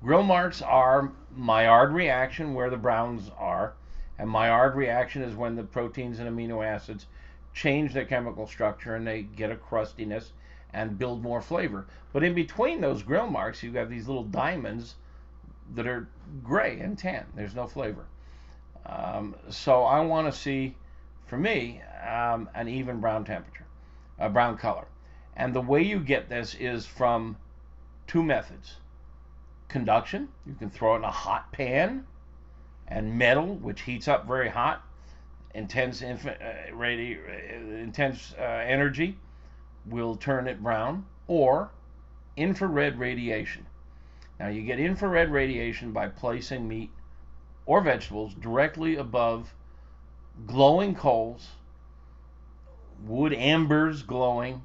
Speaker 1: Grill marks are Maillard reaction where the browns are, and Maillard reaction is when the proteins and amino acids change their chemical structure and they get a crustiness and build more flavor. But in between those grill marks, you have these little diamonds that are gray and tan. There's no flavor. So I want to see, for me, an even brown temperature, a brown color. And the way you get this is from two methods. Conduction, you can throw it in a hot pan, and metal, which heats up very hot, intense energy will turn it brown, or infrared radiation. Now you get infrared radiation by placing meat or vegetables directly above glowing coals, wood embers glowing,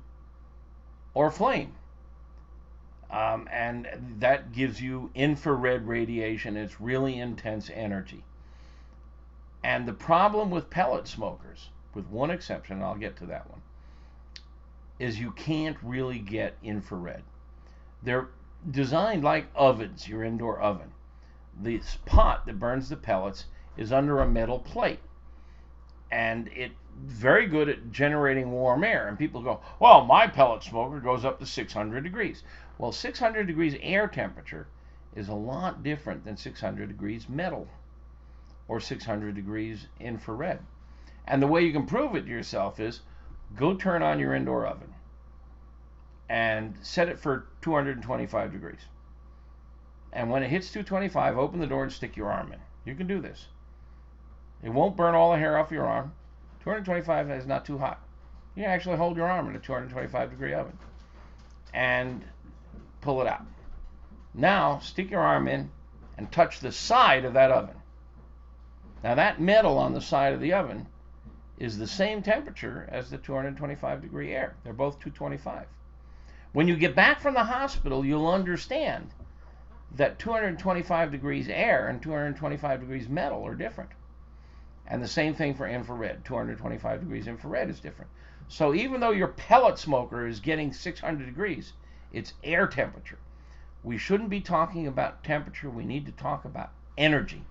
Speaker 1: or flame. And that gives you infrared radiation. It's really intense energy. And the problem with pellet smokers, with one exception, and I'll get to that one, is you can't really get infrared. They're designed like ovens, your indoor oven. This pot that burns the pellets is under a metal plate. And it's very good at generating warm air. And people go, well, my pellet smoker goes up to 600 degrees. Well, 600 degrees air temperature is a lot different than 600 degrees metal or 600 degrees infrared. And the way you can prove it to yourself is go turn on your indoor oven and set it for 225 degrees. And when it hits 225, open the door and stick your arm in. You can do this. It won't burn all the hair off your arm. 225 is not too hot. You can actually hold your arm in a 225 degree oven and pull it out. Now stick your arm in and touch the side of that oven. Now that metal on the side of the oven is the same temperature as the 225 degree air. They're both 225. When you get back from the hospital, you'll understand that 225 degrees air and 225 degrees metal are different. And the same thing for infrared. 225 degrees infrared is different. So even though your pellet smoker is getting 600 degrees, it's air temperature. We shouldn't be talking about temperature. We need to talk about energy.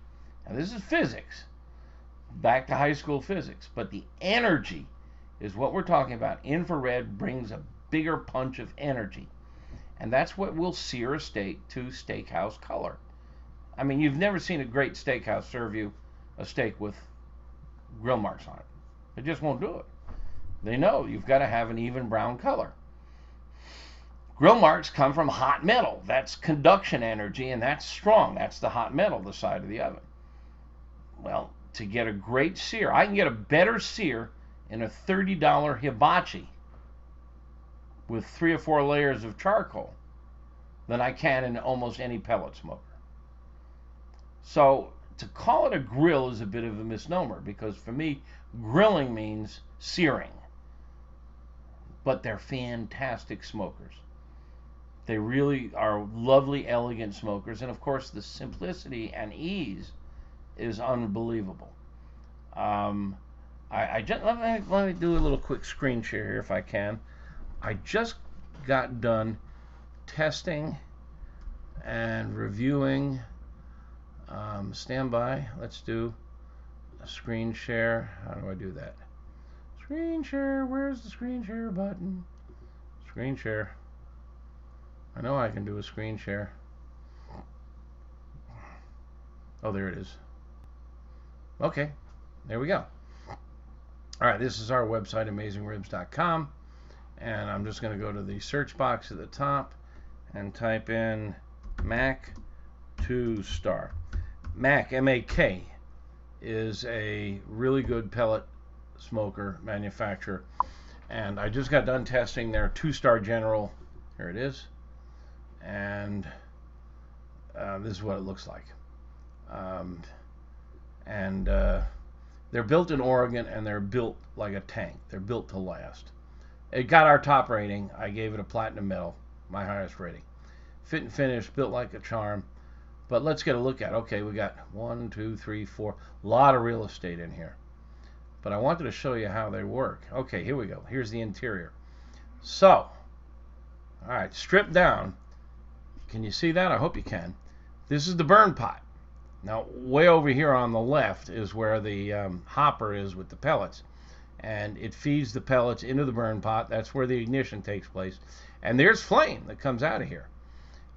Speaker 1: Now this is physics. Back to high school physics. But the energy is what we're talking about. Infrared brings a bigger punch of energy. And that's what will sear a steak to steakhouse color. I mean, you've never seen a great steakhouse serve you a steak with grill marks on it. They just won't do it. They know you've got to have an even brown color. Grill marks come from hot metal. That's conduction energy, and that's strong. That's the hot metal, the side of the oven. Well, to get a great sear, I can get a better sear in a $30 hibachi with 3 or 4 layers of charcoal than I can in almost any pellet smoker. So to call it a grill is a bit of a misnomer, because for me, grilling means searing. But they're fantastic smokers. They really are lovely, elegant smokers. And of course, the simplicity and ease is unbelievable. Let me do a little quick screen share here if I can. I just got done testing and reviewing. Stand by. Let's do a screen share. How do I do that? Screen share. Where's the screen share button? Screen share. I know I can do a screen share. Oh, there it is. Okay, there we go. All right, this is our website, AmazingRibs.com. And I'm just going to go to the search box at the top and type in Mac 2-star. Mac, M-A-K, is a really good pellet smoker manufacturer. And I just got done testing their 2-star General. Here it is. And this is what it looks like. They're built in Oregon, and they're built like a tank. They're built to last. It got our top rating. I gave it a platinum medal, my highest rating. Fit and finish, built like a charm. But let's get a look at it. Okay, we got 1, 2, 3, 4. A lot of real estate in here. But I wanted to show you how they work. Okay, here we go. Here's the interior. So, All right, stripped down. Can you see that? I hope you can. This is the burn pot. Now, way over here on the left is where the hopper is with the pellets. And it feeds the pellets into the burn pot. That's where the ignition takes place. And there's flame that comes out of here.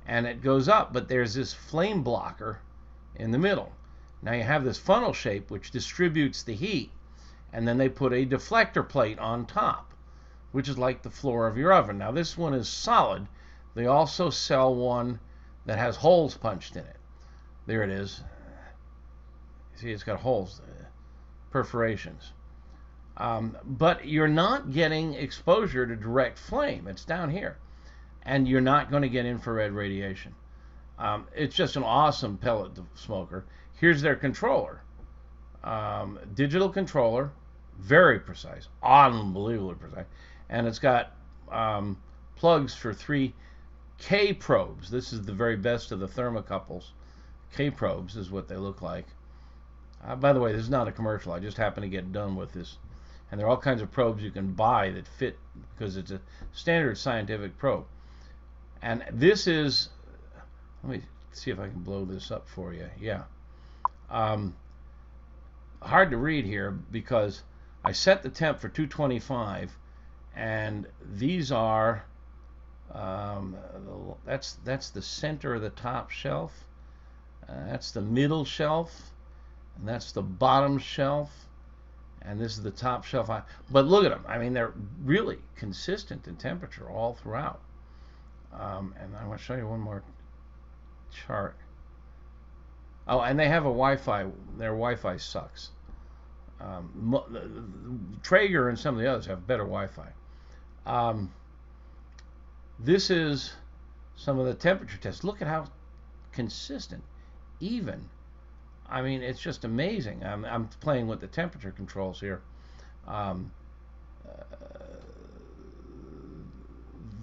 Speaker 1: And it goes up, but there's this flame blocker in the middle. Now you have this funnel shape which distributes the heat. And then they put a deflector plate on top, which is like the floor of your oven. Now this one is solid. They also sell one that has holes punched in it. There it is. See, it's got holes, perforations. But you're not getting exposure to direct flame. It's down here. And you're not going to get infrared radiation. It's just an awesome pellet smoker. Here's their controller. Digital controller, very precise, unbelievably precise. And it's got plugs for 3 K probes. This is the very best of the thermocouples. K probes is what they look like. By the way, this is not a commercial. I just happened to get done with this. And there are all kinds of probes you can buy that fit because it's a standard scientific probe. And this is, let me see if I can blow this up for you. Yeah. Hard to read here because I set the temp for 225, and these are, that's the center of the top shelf. That's the middle shelf. And that's the bottom shelf. And this is the top shelf. But look at them. I mean, they're really consistent in temperature all throughout. And I want to show you one more chart. Oh, and they have a Wi-Fi. Their Wi-Fi sucks. Traeger and some of the others have better Wi-Fi. This is some of the temperature tests. Look at how consistent, even. I mean, it's just amazing. I'm playing with the temperature controls here.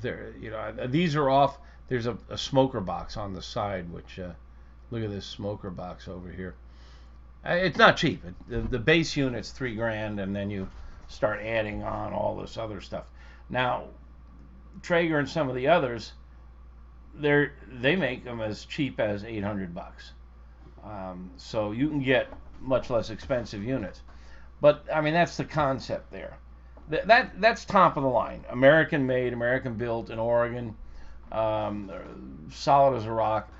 Speaker 1: There, you know, these are off. There's a smoker box on the side, which look at this smoker box over here. It's not cheap. The base unit's $3,000, and then you start adding on all this other stuff. Now, Traeger and some of the others, they make them as cheap as $800. So you can get much less expensive units. But I mean, that's the concept there. That's top of the line. American made, American built in Oregon. Solid as a rock.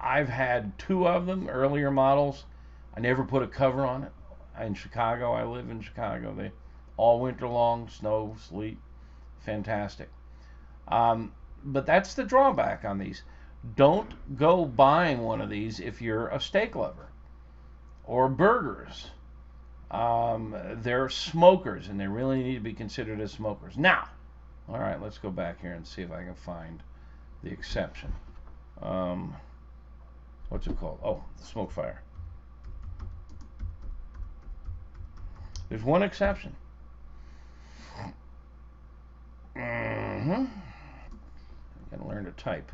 Speaker 1: I've had 2 of them, earlier models. I never put a cover on it. In Chicago, I live in Chicago. They all winter long, snow, sleet, fantastic. But that's the drawback on these. Don't go buying one of these if you're a steak lover or burgers. They're smokers, and they really need to be considered as smokers. Now, all right, let's go back here and see if I can find the exception. What's it called? Oh, the smoke fire. There's one exception. I gotta learn to type.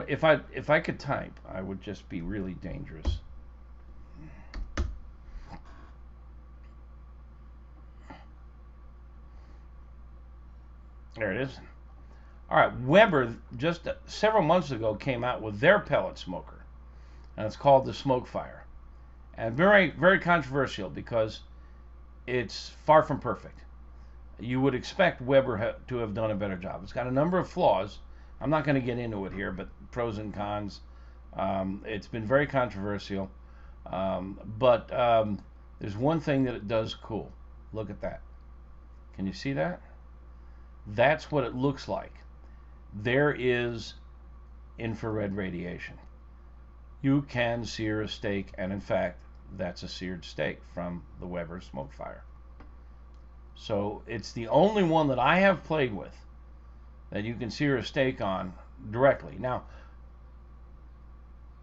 Speaker 1: If I could type, I would just be really dangerous. There it is. All right, Weber just several months ago came out with their pellet smoker, and it's called the Smoke Fire, and very, very controversial because it's far from perfect. You would expect Weber to have done a better job. It's got a number of flaws. I'm not going to get into it here, but pros and cons. It's been very controversial, but there's one thing that it does cool. Look at that. Can you see that? That's what it looks like. There is infrared radiation. You can sear a steak, and in fact, that's a seared steak from the Weber Smoke Fire. So it's the only one that I have played with that you can sear a steak on directly. Now,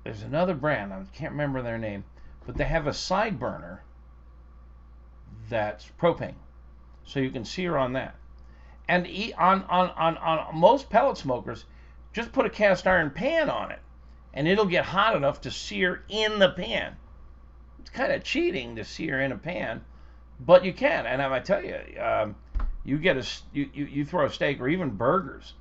Speaker 1: there's another brand, I can't remember their name, but they have a side burner that's propane. So you can sear on that. And on most pellet smokers, just put a cast iron pan on it, and it'll get hot enough to sear in the pan. It's kind of cheating to sear in a pan, but you can. And I tell you, you throw a steak or even burgers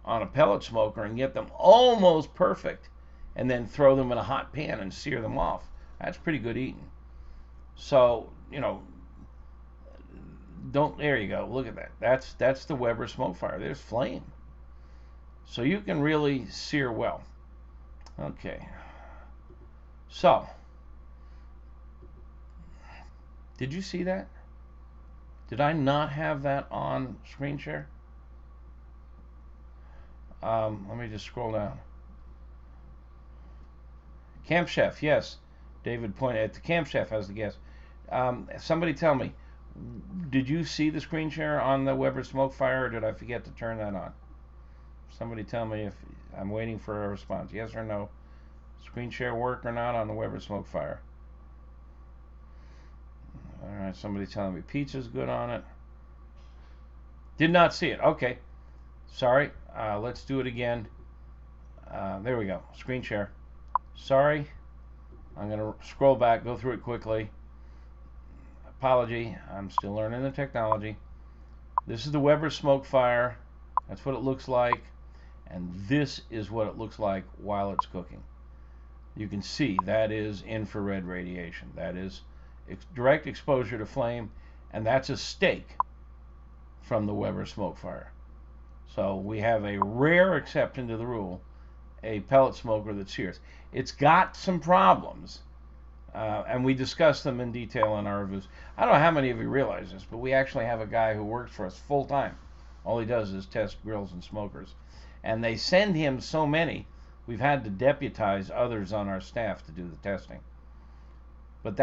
Speaker 1: on a pellet smoker and get them almost perfect, and then throw them in a hot pan and sear them off. That's pretty good eating. So, there you go. Look at that. That's the Weber smoke fire. There's flame. So you can really sear well. Okay. So, did you see that? Did I not have that on screen share? Let me just scroll down. Camp Chef, yes. David pointed at the Camp Chef as the guest. Somebody tell me, did you see the screen share on the Weber smoke fire, or did I forget to turn that on? Somebody tell me if I'm waiting for a response. Yes or no? Screen share work or not on the Weber smoke fire? All right, somebody telling me pizza's good on it. Did not see it. Okay. Sorry. Let's do it again. There we go. Screen share. Sorry. I'm going to scroll back, go through it quickly. Apology. I'm still learning the technology. This is the Weber smoke fire. That's what it looks like. And this is what it looks like while it's cooking. You can see that is infrared radiation. That is direct exposure to flame. And that's a steak from the Weber smoke fire. So we have a rare exception to the rule, a pellet smoker that sears. It's got some problems, and we discuss them in detail in our reviews. I don't know how many of you realize this, but we actually have a guy who works for us full time. All he does is test grills and smokers. And they send him so many, we've had to deputize others on our staff to do the testing. But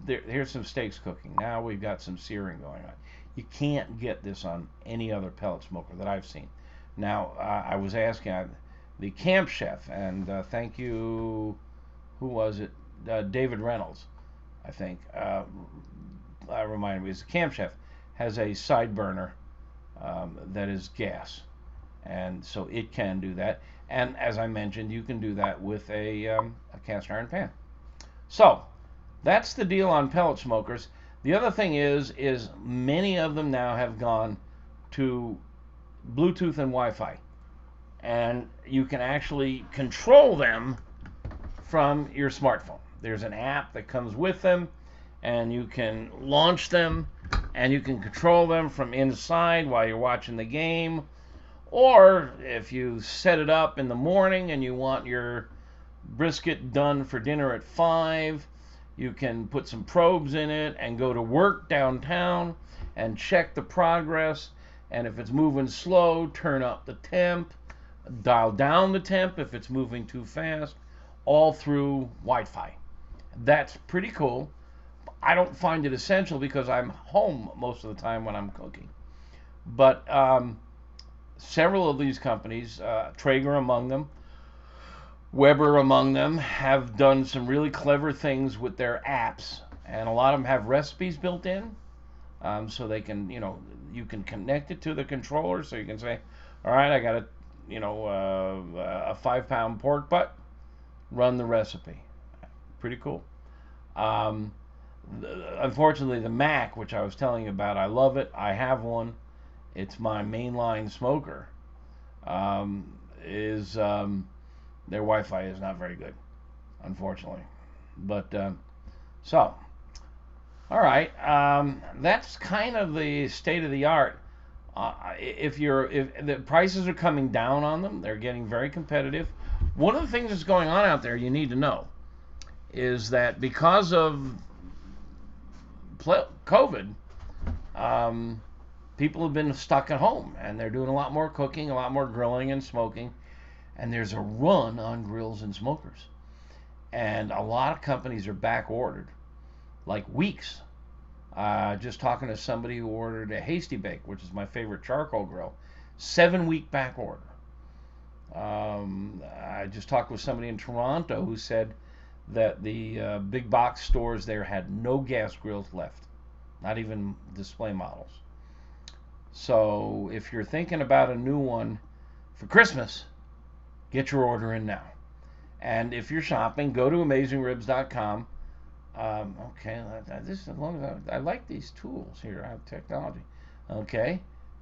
Speaker 1: here's some steaks cooking. Now we've got some searing going on. You can't get this on any other pellet smoker that I've seen. Now, I was asking the Camp Chef, and thank you, who was it? David Reynolds, I think. Reminded me, the Camp Chef has a side burner that is gas, and so it can do that. And as I mentioned, you can do that with a cast iron pan. So that's the deal on pellet smokers. The other thing is many of them now have gone to Bluetooth and Wi-Fi, and you can actually control them from your smartphone. There's an app that comes with them, and you can launch them, and you can control them from inside while you're watching the game. Or if you set it up in the morning and you want your brisket done for dinner at 5, you can put some probes in it and go to work downtown and check the progress. And if it's moving slow, turn up the temp, dial down the temp if it's moving too fast, all through Wi-Fi. That's pretty cool. I don't find it essential because I'm home most of the time when I'm cooking. But several of these companies, Traeger among them, Weber among them, have done some really clever things with their apps, and a lot of them have recipes built in, so they can, you can connect it to the controller, so you can say, all right, I got a 5-pound pork butt, run the recipe. Pretty cool. Unfortunately, the Mac, which I was telling you about, I love it. I have one. It's my mainline smoker. Their Wi-Fi is not very good, unfortunately. But so, all right, that's kind of the state of the art. If the prices are coming down on them, they're getting very competitive. One of the things that's going on out there you need to know is that because of COVID, people have been stuck at home, and they're doing a lot more cooking, a lot more grilling and smoking, and there's a run on grills and smokers. And a lot of companies are back ordered, like weeks. Just talking to somebody who ordered a Hasty Bake, which is my favorite charcoal grill, 7-week back order. I just talked with somebody in Toronto who said that the big box stores there had no gas grills left, not even display models. So if you're thinking about a new one for Christmas, get your order in now. And if you're shopping, go to AmazingRibs.com. Okay, this as long as I like these tools here. I have technology. Okay,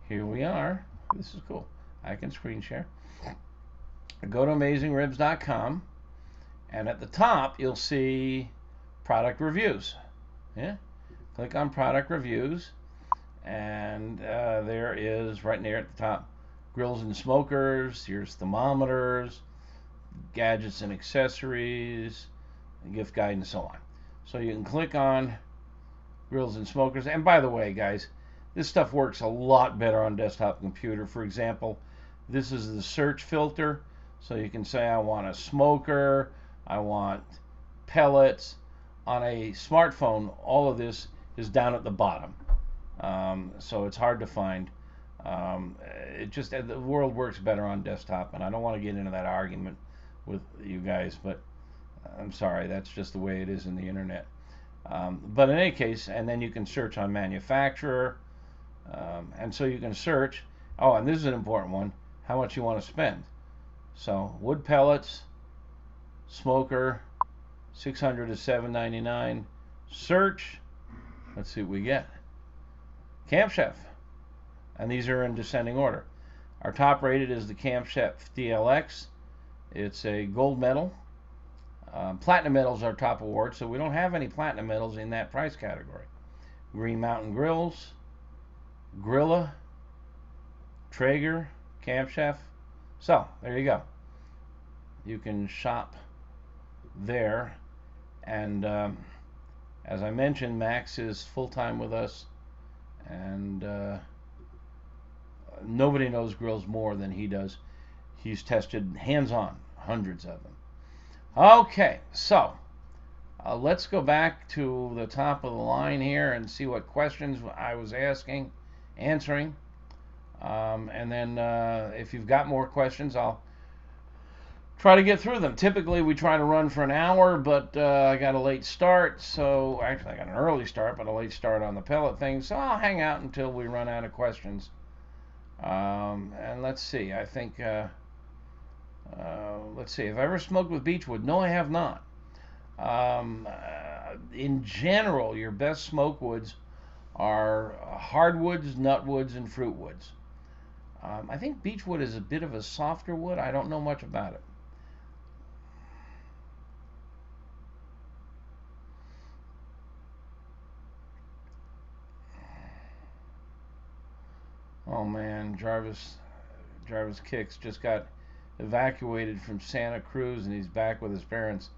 Speaker 1: here we are. This is cool. I can screen share. Go to AmazingRibs.com, and at the top you'll see product reviews. Yeah, click on product reviews, and there is right near at the top grills and smokers. Here's thermometers, gadgets and accessories, gift guide, and so on. So you can click on grills and smokers. And by the way, guys, this stuff works a lot better on desktop computer. For example, this is the search filter. So you can say I want a smoker, I want pellets. On a smartphone, all of this is down at the bottom. So it's hard to find. The world works better on desktop, and I don't want to get into that argument with you guys, but I'm sorry, that's just the way it is in the internet. But in any case, and then you can search on manufacturer, and so you can search. Oh, and this is an important one: how much you want to spend. So wood pellets, smoker, $600 to $799. Search. Let's see what we get. Camp Chef, and these are in descending order. Our top rated is the Camp Chef DLX. It's a gold medal. Platinum medal is our top award, so we don't have any platinum medals in that price category. Green Mountain Grills, Grilla, Traeger, Camp Chef. So there you go. You can shop there, and as I mentioned, Max is full-time with us, and nobody knows grills more than he does. He's tested hands-on hundreds of them. Okay, so let's go back to the top of the line here and see what questions I was answering, and then if you've got more questions, I'll try to get through them. Typically we try to run for an hour, but I got a late start, so actually I got an early start, but a late start on the pellet thing, so I'll hang out until we run out of questions. And let's see, I think let's see, have I ever smoked with beechwood? No, I have not. In general, your best smoke woods are hardwoods, nutwoods, and fruitwoods. I think beechwood is a bit of a softer wood. I don't know much about it. Oh man, Jarvis Kicks just got evacuated from Santa Cruz, and he's back with his parents.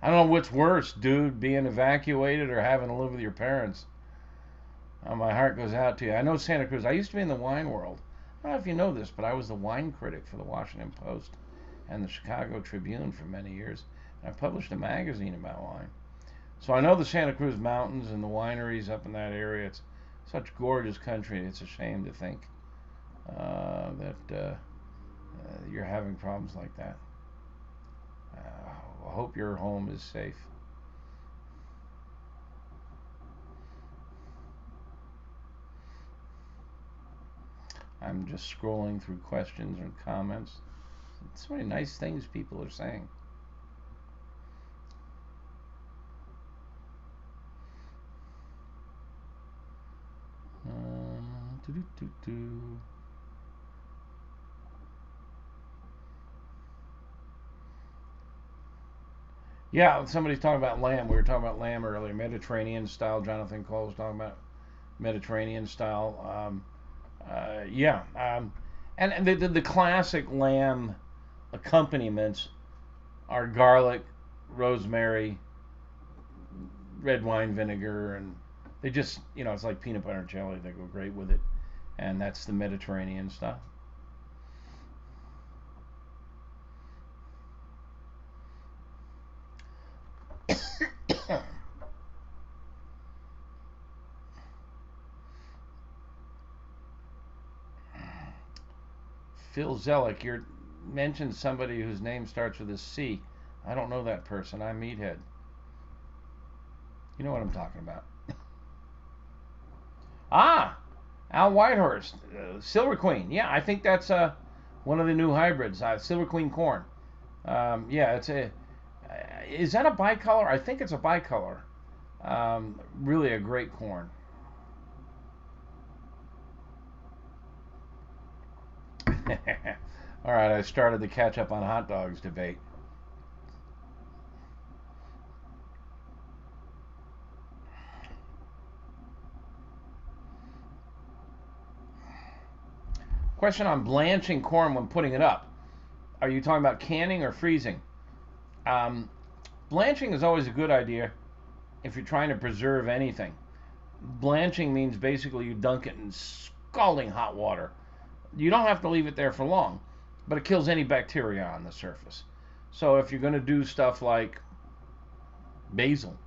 Speaker 1: I don't know what's worse, dude, being evacuated or having to live with your parents. My heart goes out to you. I know Santa Cruz. I used to be in the wine world. I don't know if you know this, but I was the wine critic for the Washington Post and the Chicago Tribune for many years. And I published a magazine about wine. So I know the Santa Cruz Mountains and the wineries up in that area. It's such gorgeous country. It's a shame to think that you're having problems like that. I hope your home is safe. I'm just scrolling through questions and comments. So many nice things people are saying. Yeah, somebody's talking about lamb. We were talking about lamb earlier, Mediterranean style. Jonathan Cole was talking about Mediterranean style. And the classic lamb accompaniments are garlic, rosemary, red wine vinegar, and they just, it's like peanut butter and jelly. They go great with it, and that's the Mediterranean style. Phil Zellick, you mentioned somebody whose name starts with a C. I don't know that person. I'm Meathead. You know what I'm talking about. Al Whitehurst, Silver Queen. Yeah, I think that's one of the new hybrids, Silver Queen corn. Is that a bicolor? I think it's a bicolor. Really a great corn. All right, I started the catch up on hot dogs debate. Question on blanching corn when putting it up. Are you talking about canning or freezing? Um, Blanching is always a good idea if you're trying to preserve anything. Blanching means basically you dunk it in scalding hot water. You don't have to leave it there for long, but it kills any bacteria on the surface. So if you're going to do stuff like basil,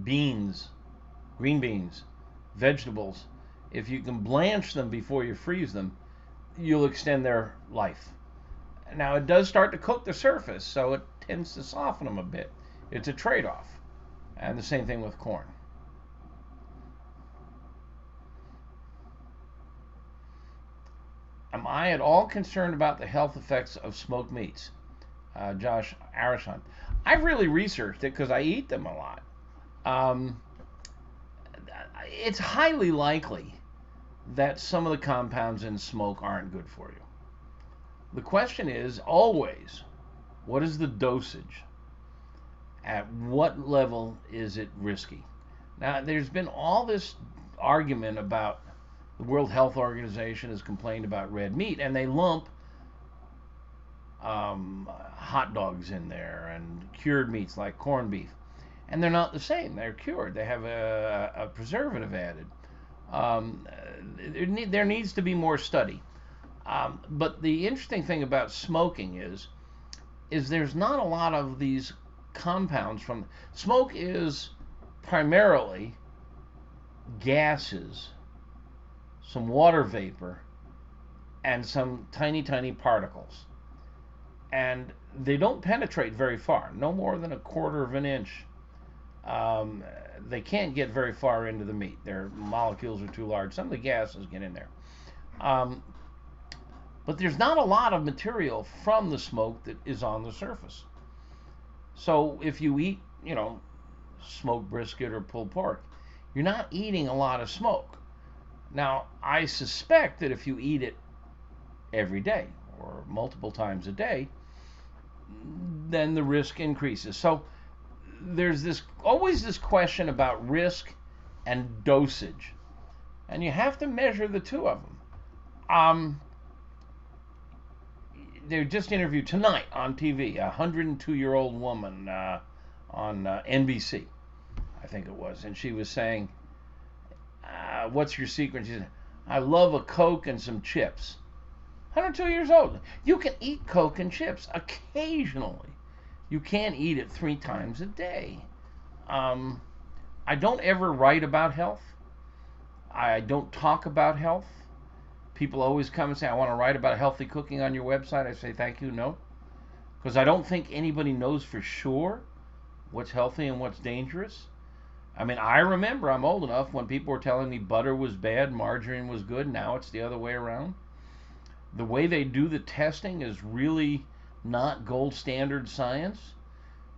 Speaker 1: beans, green beans, vegetables, if you can blanch them before you freeze them, you'll extend their life. Now it does start to cook the surface, so it tends to soften them a bit. It's a trade-off. And the same thing with corn. Am I at all concerned about the health effects of smoked meats? Josh Arishon. I've really researched it because I eat them a lot. Um, it's highly likely that some of the compounds in smoke aren't good for you. The question is always, what is the dosage? At what level is it risky? Now, there's been all this argument about the World Health Organization has complained about red meat, and they lump hot dogs in there and cured meats like corned beef. And they're not the same. They're cured. They have a preservative added. There needs to be more study. But the interesting thing about smoking is there's not a lot of these compounds from smoke. Is primarily gases, some water vapor, and some tiny particles, and they don't penetrate very far, no more than a quarter of an inch. They can't get very far into the meat. Their molecules are too large. Some of the gases get in there. But there's not a lot of material from the smoke that is on the surface. So if you eat, smoked brisket or pulled pork, you're not eating a lot of smoke. Now, I suspect that if you eat it every day or multiple times a day, then the risk increases. So there's always this question about risk and dosage, and you have to measure the two of them. They just interviewed tonight on TV a 102-year-old woman on NBC, I think it was, and she was saying, "What's your secret?" She said, "I love a Coke and some chips." 102 years old. You can eat Coke and chips occasionally. You can't eat it 3 times a day. I don't ever write about health. I don't talk about health. People always come and say, "I want to write about healthy cooking on your website." I say, "Thank you, no." Because I don't think anybody knows for sure what's healthy and what's dangerous. I mean, I remember, I'm old enough, when people were telling me butter was bad, margarine was good. Now it's the other way around. The way they do the testing is really not gold standard science.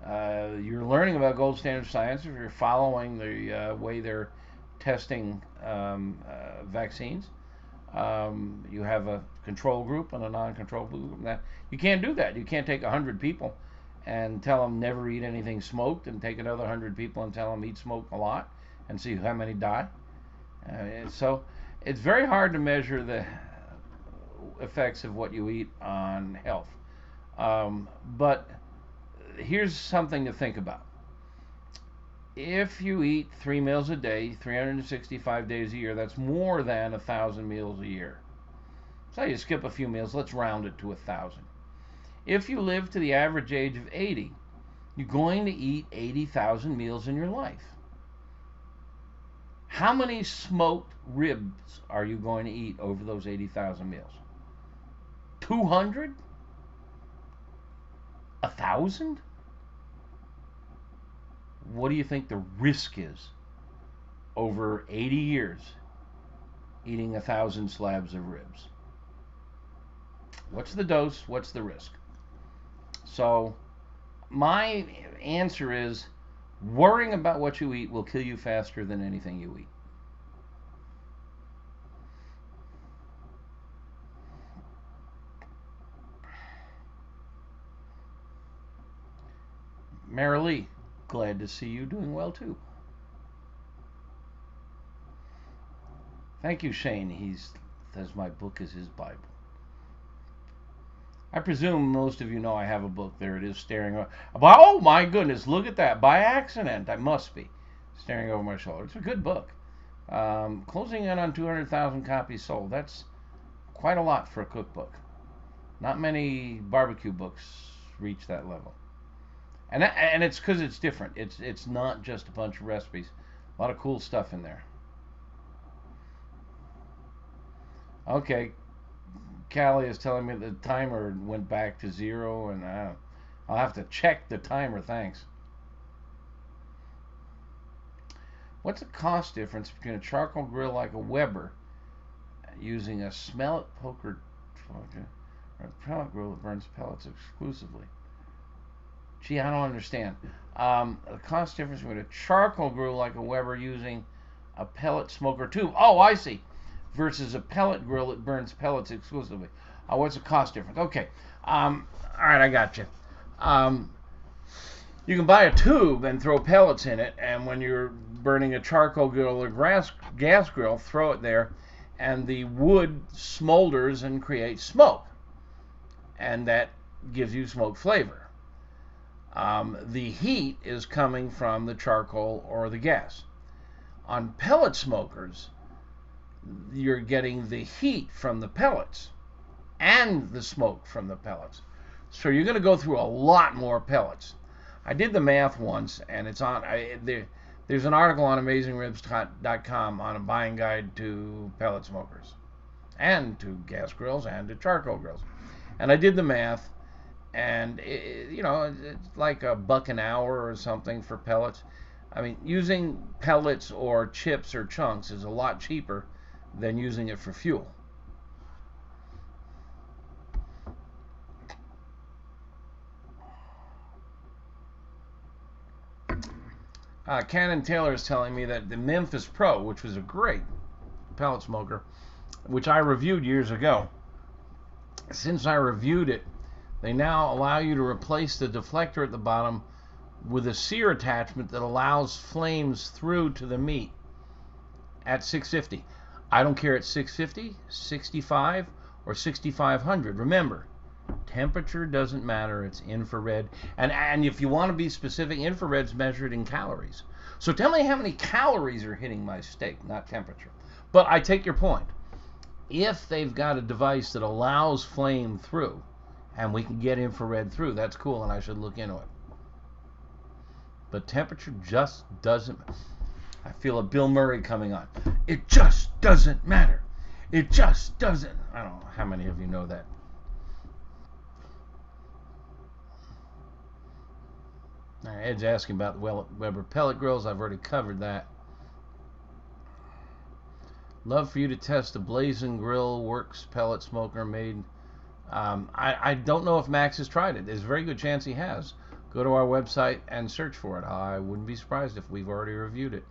Speaker 1: You're learning about gold standard science if you're following the way they're testing vaccines. You have a control group and a non-control group. You can't do that. You can't take 100 people and tell them never eat anything smoked, and take another 100 people and tell them eat smoked a lot, and see how many die. So it's very hard to measure the effects of what you eat on health. But here's something to think about. If you eat 3 meals a day, 365 days a year, that's more than 1,000 meals a year. So you skip a few meals, let's round it to 1,000. If you live to the average age of 80, you're going to eat 80,000 meals in your life. How many smoked ribs are you going to eat over those 80,000 meals? 200? 1,000? What do you think the risk is over 80 years eating 1,000 slabs of ribs? What's the dose? What's the risk? So my answer is, worrying about what you eat will kill you faster than anything you eat. Marilee, glad to see you doing well too. Thank you, Shane. He says my book is his Bible. I presume most of you know I have a book. There it is, staring over. Oh my goodness, look at that. By accident, I must be. Staring over my shoulder. It's a good book. Closing in on 200,000 copies sold. That's quite a lot for a cookbook. Not many barbecue books reach that level. And it's because it's different. It's not just a bunch of recipes. A lot of cool stuff in there. Okay, Callie is telling me the timer went back to 0, and I'll have to check the timer. Thanks. What's the cost difference between a charcoal grill like a Weber using a smell it poker or a pellet grill that burns pellets exclusively? Gee, I don't understand. The cost difference between a charcoal grill like a Weber using a pellet smoker tube. Oh, I see. Versus a pellet grill that burns pellets exclusively. What's the cost difference? Okay. All right, I got you. You can buy a tube and throw pellets in it, and when you're burning a charcoal grill or gas grill, throw it there, and the wood smolders and creates smoke, and that gives you smoke flavor. The heat is coming from the charcoal or the gas. On pellet smokers, you're getting the heat from the pellets and the smoke from the pellets. So you're going to go through a lot more pellets. I did the math once, and it's on. There's an article on AmazingRibs.com on a buying guide to pellet smokers, and to gas grills, and to charcoal grills. And I did the math, and it's like $1 an hour or something for pellets. I mean, using pellets or chips or chunks is a lot cheaper than using it for fuel. Cannon Taylor is telling me that the Memphis Pro, which was a great pellet smoker, which I reviewed years ago, since I reviewed it, they now allow you to replace the deflector at the bottom with a sear attachment that allows flames through to the meat at 650. I don't care at 650, 65, or 6500. Remember, temperature doesn't matter. It's infrared. And if you want to be specific, infrared's measured in calories. So tell me how many calories are hitting my steak, not temperature. But I take your point. If they've got a device that allows flame through, and we can get infrared through, that's cool, and I should look into it. But temperature just doesn't. I feel a Bill Murray coming on. It just doesn't matter. It just doesn't. I don't know how many of you know that. Ed's asking about the Weber pellet grills. I've already covered that. Love for you to test the Blazing Grill Works pellet smoker made. I don't know if Max has tried it. There's a very good chance he has. Go to our website and search for it. I wouldn't be surprised if we've already reviewed it.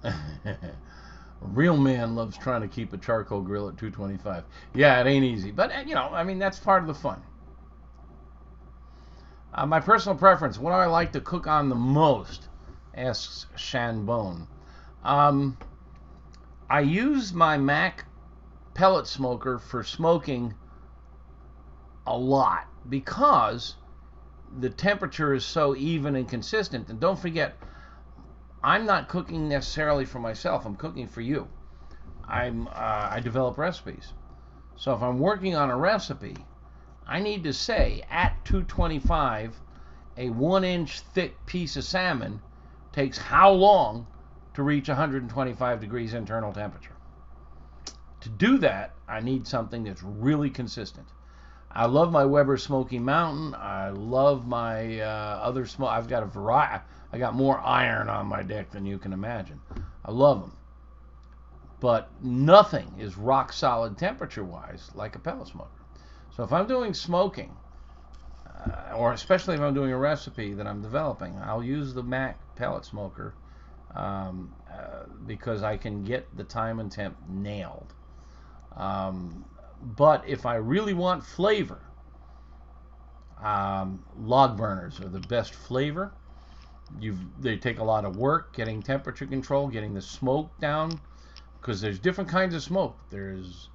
Speaker 1: A real man loves trying to keep a charcoal grill at 225. Yeah, it ain't easy. But, I mean, that's part of the fun. My personal preference, what do I like to cook on the most? Asks Shanbone. I use my Mac pellet smoker for smoking a lot because the temperature is so even and consistent. And don't forget, I'm not cooking necessarily for myself. I'm cooking for you. I develop recipes. So if I'm working on a recipe, I need to say at 225, a 1-inch thick piece of salmon takes how long to reach 125 degrees internal temperature. To do that, I need something that's really consistent. I love my Weber Smoky Mountain. I love my other smoke. I've got a variety. I got more iron on my deck than you can imagine. I love them. But nothing is rock solid temperature-wise like a pellet smoker. So if I'm doing smoking, or especially if I'm doing a recipe that I'm developing, I'll use the Mac pellet smoker because I can get the time and temp nailed. But if I really want flavor, log burners are the best flavor. They take a lot of work getting temperature control, getting the smoke down, because there's different kinds of smoke. There's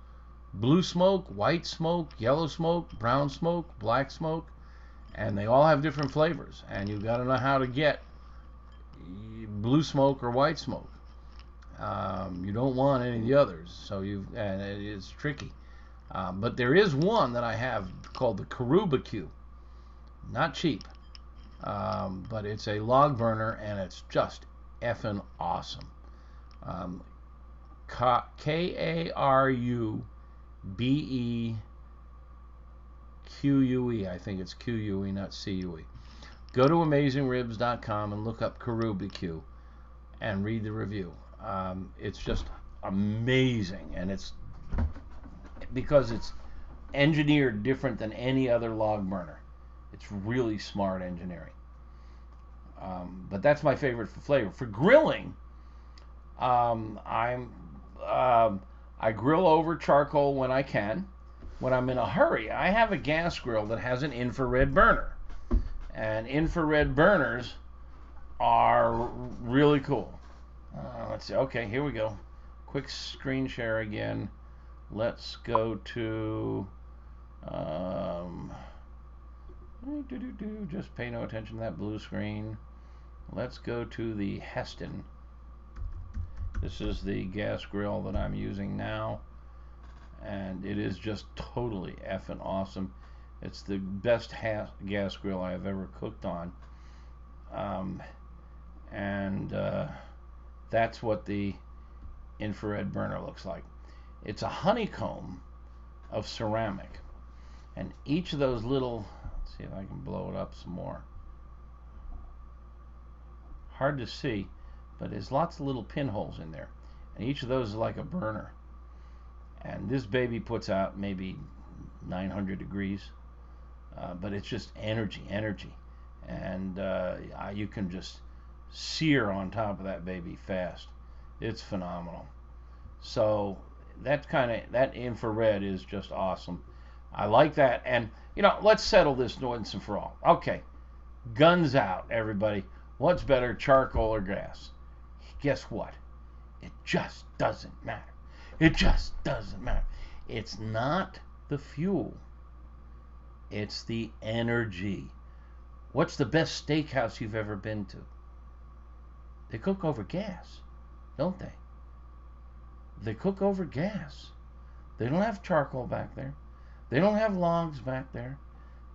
Speaker 1: blue smoke, white smoke, yellow smoke, brown smoke, black smoke, and they all have different flavors. And you've got to know how to get blue smoke or white smoke. You don't want any of the others, and it is tricky. But there is one that I have called the BBQ. Not cheap, but it's a log burner, and it's just effing awesome. KARUBEQUE. I think it's QUE, not CUE. Go to AmazingRibs.com and look up BBQ and read the review. It's just amazing, and it's because it's engineered different than any other log burner. It's really smart engineering. But that's my favorite for flavor. For grilling, I grill over charcoal when I can. When I'm in a hurry, I have a gas grill that has an infrared burner. And infrared burners are really cool. Let's see. Okay, here we go. Quick screen share again. Let's go to... just pay no attention to that blue screen. Let's go to the Heston. This is the gas grill that I'm using now, and it is just totally effing awesome. It's the best gas grill I have ever cooked on, and that's what the infrared burner looks like. It's a honeycomb of ceramic, and each of those little, let's see if I can blow it up some more. Hard to see, but there's lots of little pinholes in there, and each of those is like a burner. And this baby puts out maybe 900 degrees, but it's just energy, and you can just sear on top of that baby fast. It's phenomenal. So that infrared is just awesome. I like that. And let's settle this once and for all. Okay, guns out, everybody. What's better, charcoal or gas? Guess what? It just doesn't matter. It just doesn't matter. It's not the fuel. It's the energy. What's the best steakhouse you've ever been to? They cook over gas, don't they? They cook over gas. They don't have charcoal back there. They don't have logs back there.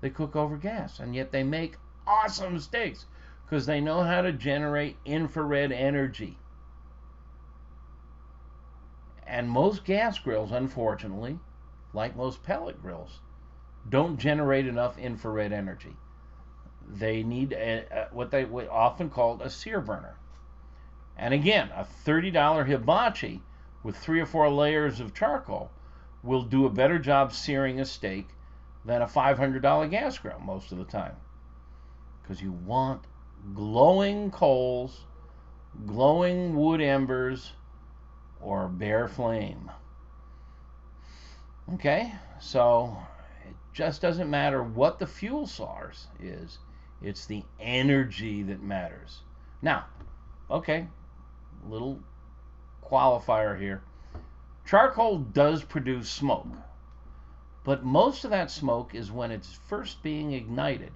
Speaker 1: They cook over gas, and yet they make awesome steaks because they know how to generate infrared energy. And most gas grills, unfortunately, like most pellet grills, don't generate enough infrared energy. They need what they would often called a sear burner. And again, a $30 hibachi with 3 or 4 layers of charcoal will do a better job searing a steak than a $500 gas grill most of the time. Because you want glowing coals, glowing wood embers, or bare flame. Okay, so it just doesn't matter what the fuel source is. It's the energy that matters. Now, okay, little qualifier here. Charcoal does produce smoke, but most of that smoke is when it's first being ignited.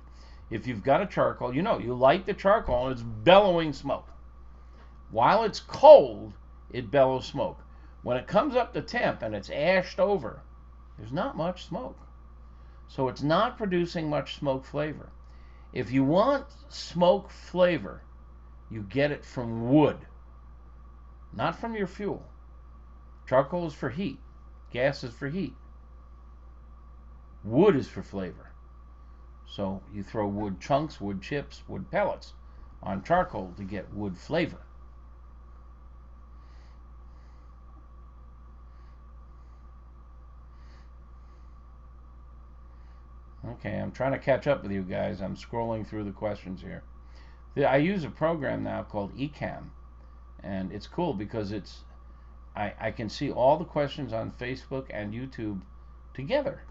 Speaker 1: If you've got a charcoal, you light the charcoal and it's bellowing smoke. While it's cold, it bellows smoke. When it comes up to temp and it's ashed over, there's not much smoke. So it's not producing much smoke flavor. If you want smoke flavor, you get it from wood, not from your fuel. Charcoal is for heat. Gas is for heat. Wood is for flavor. So you throw wood chunks, wood chips, wood pellets on charcoal to get wood flavor. Okay, I'm trying to catch up with you guys. I'm scrolling through the questions here. I use a program now called Ecamm, and it's cool because I can see all the questions on Facebook and YouTube together.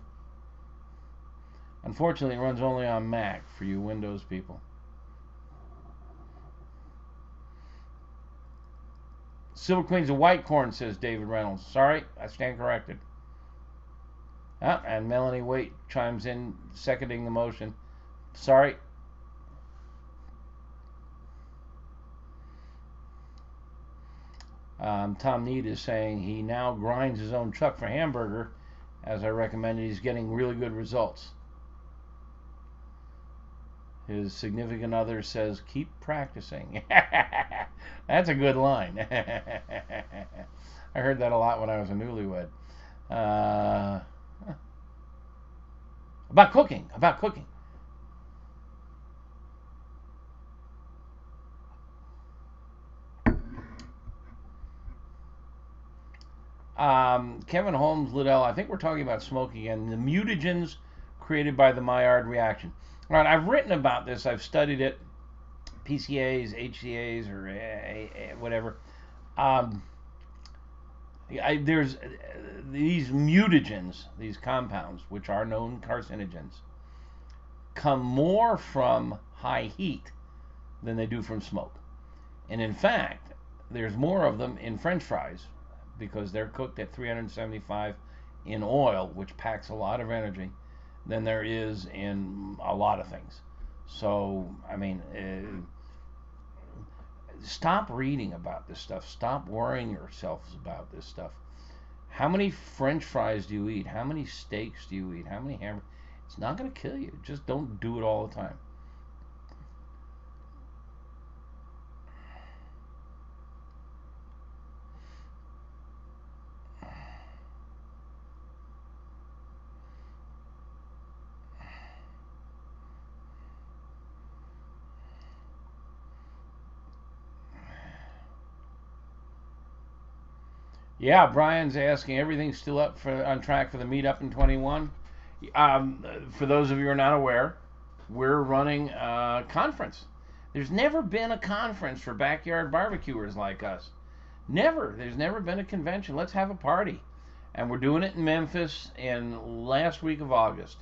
Speaker 1: Unfortunately, it runs only on Mac for you Windows people. Silver Queens of White Corn, says David Reynolds. Sorry, I stand corrected. And Melanie Waite chimes in, seconding the motion. Sorry. Tom Need is saying he now grinds his own chuck for hamburger. As I recommended, he's getting really good results. His significant other says, keep practicing. That's a good line. I heard that a lot when I was a newlywed. About cooking. Kevin Holmes Liddell, I think we're talking about smoke again. The mutagens created by the Maillard reaction. All right, I've written about this. I've studied it. PCAs, HCAs, or whatever. There's these mutagens, these compounds, which are known carcinogens, come more from high heat than they do from smoke. And in fact, there's more of them in French fries because they're cooked at 375 in oil, which packs a lot of energy, than there is in a lot of things. So, I mean, stop reading about this stuff. Stop worrying yourselves about this stuff. How many French fries do you eat? How many steaks do you eat? How many hamburgers? It's not going to kill you. Just don't do it all the time. Yeah, Brian's asking, everything's still on track for the meetup in 21. For those of you who are not aware, we're running a conference. There's never been a conference for backyard barbecuers like us. Never. There's never been a convention. Let's have a party. And we're doing it in Memphis in last week of August.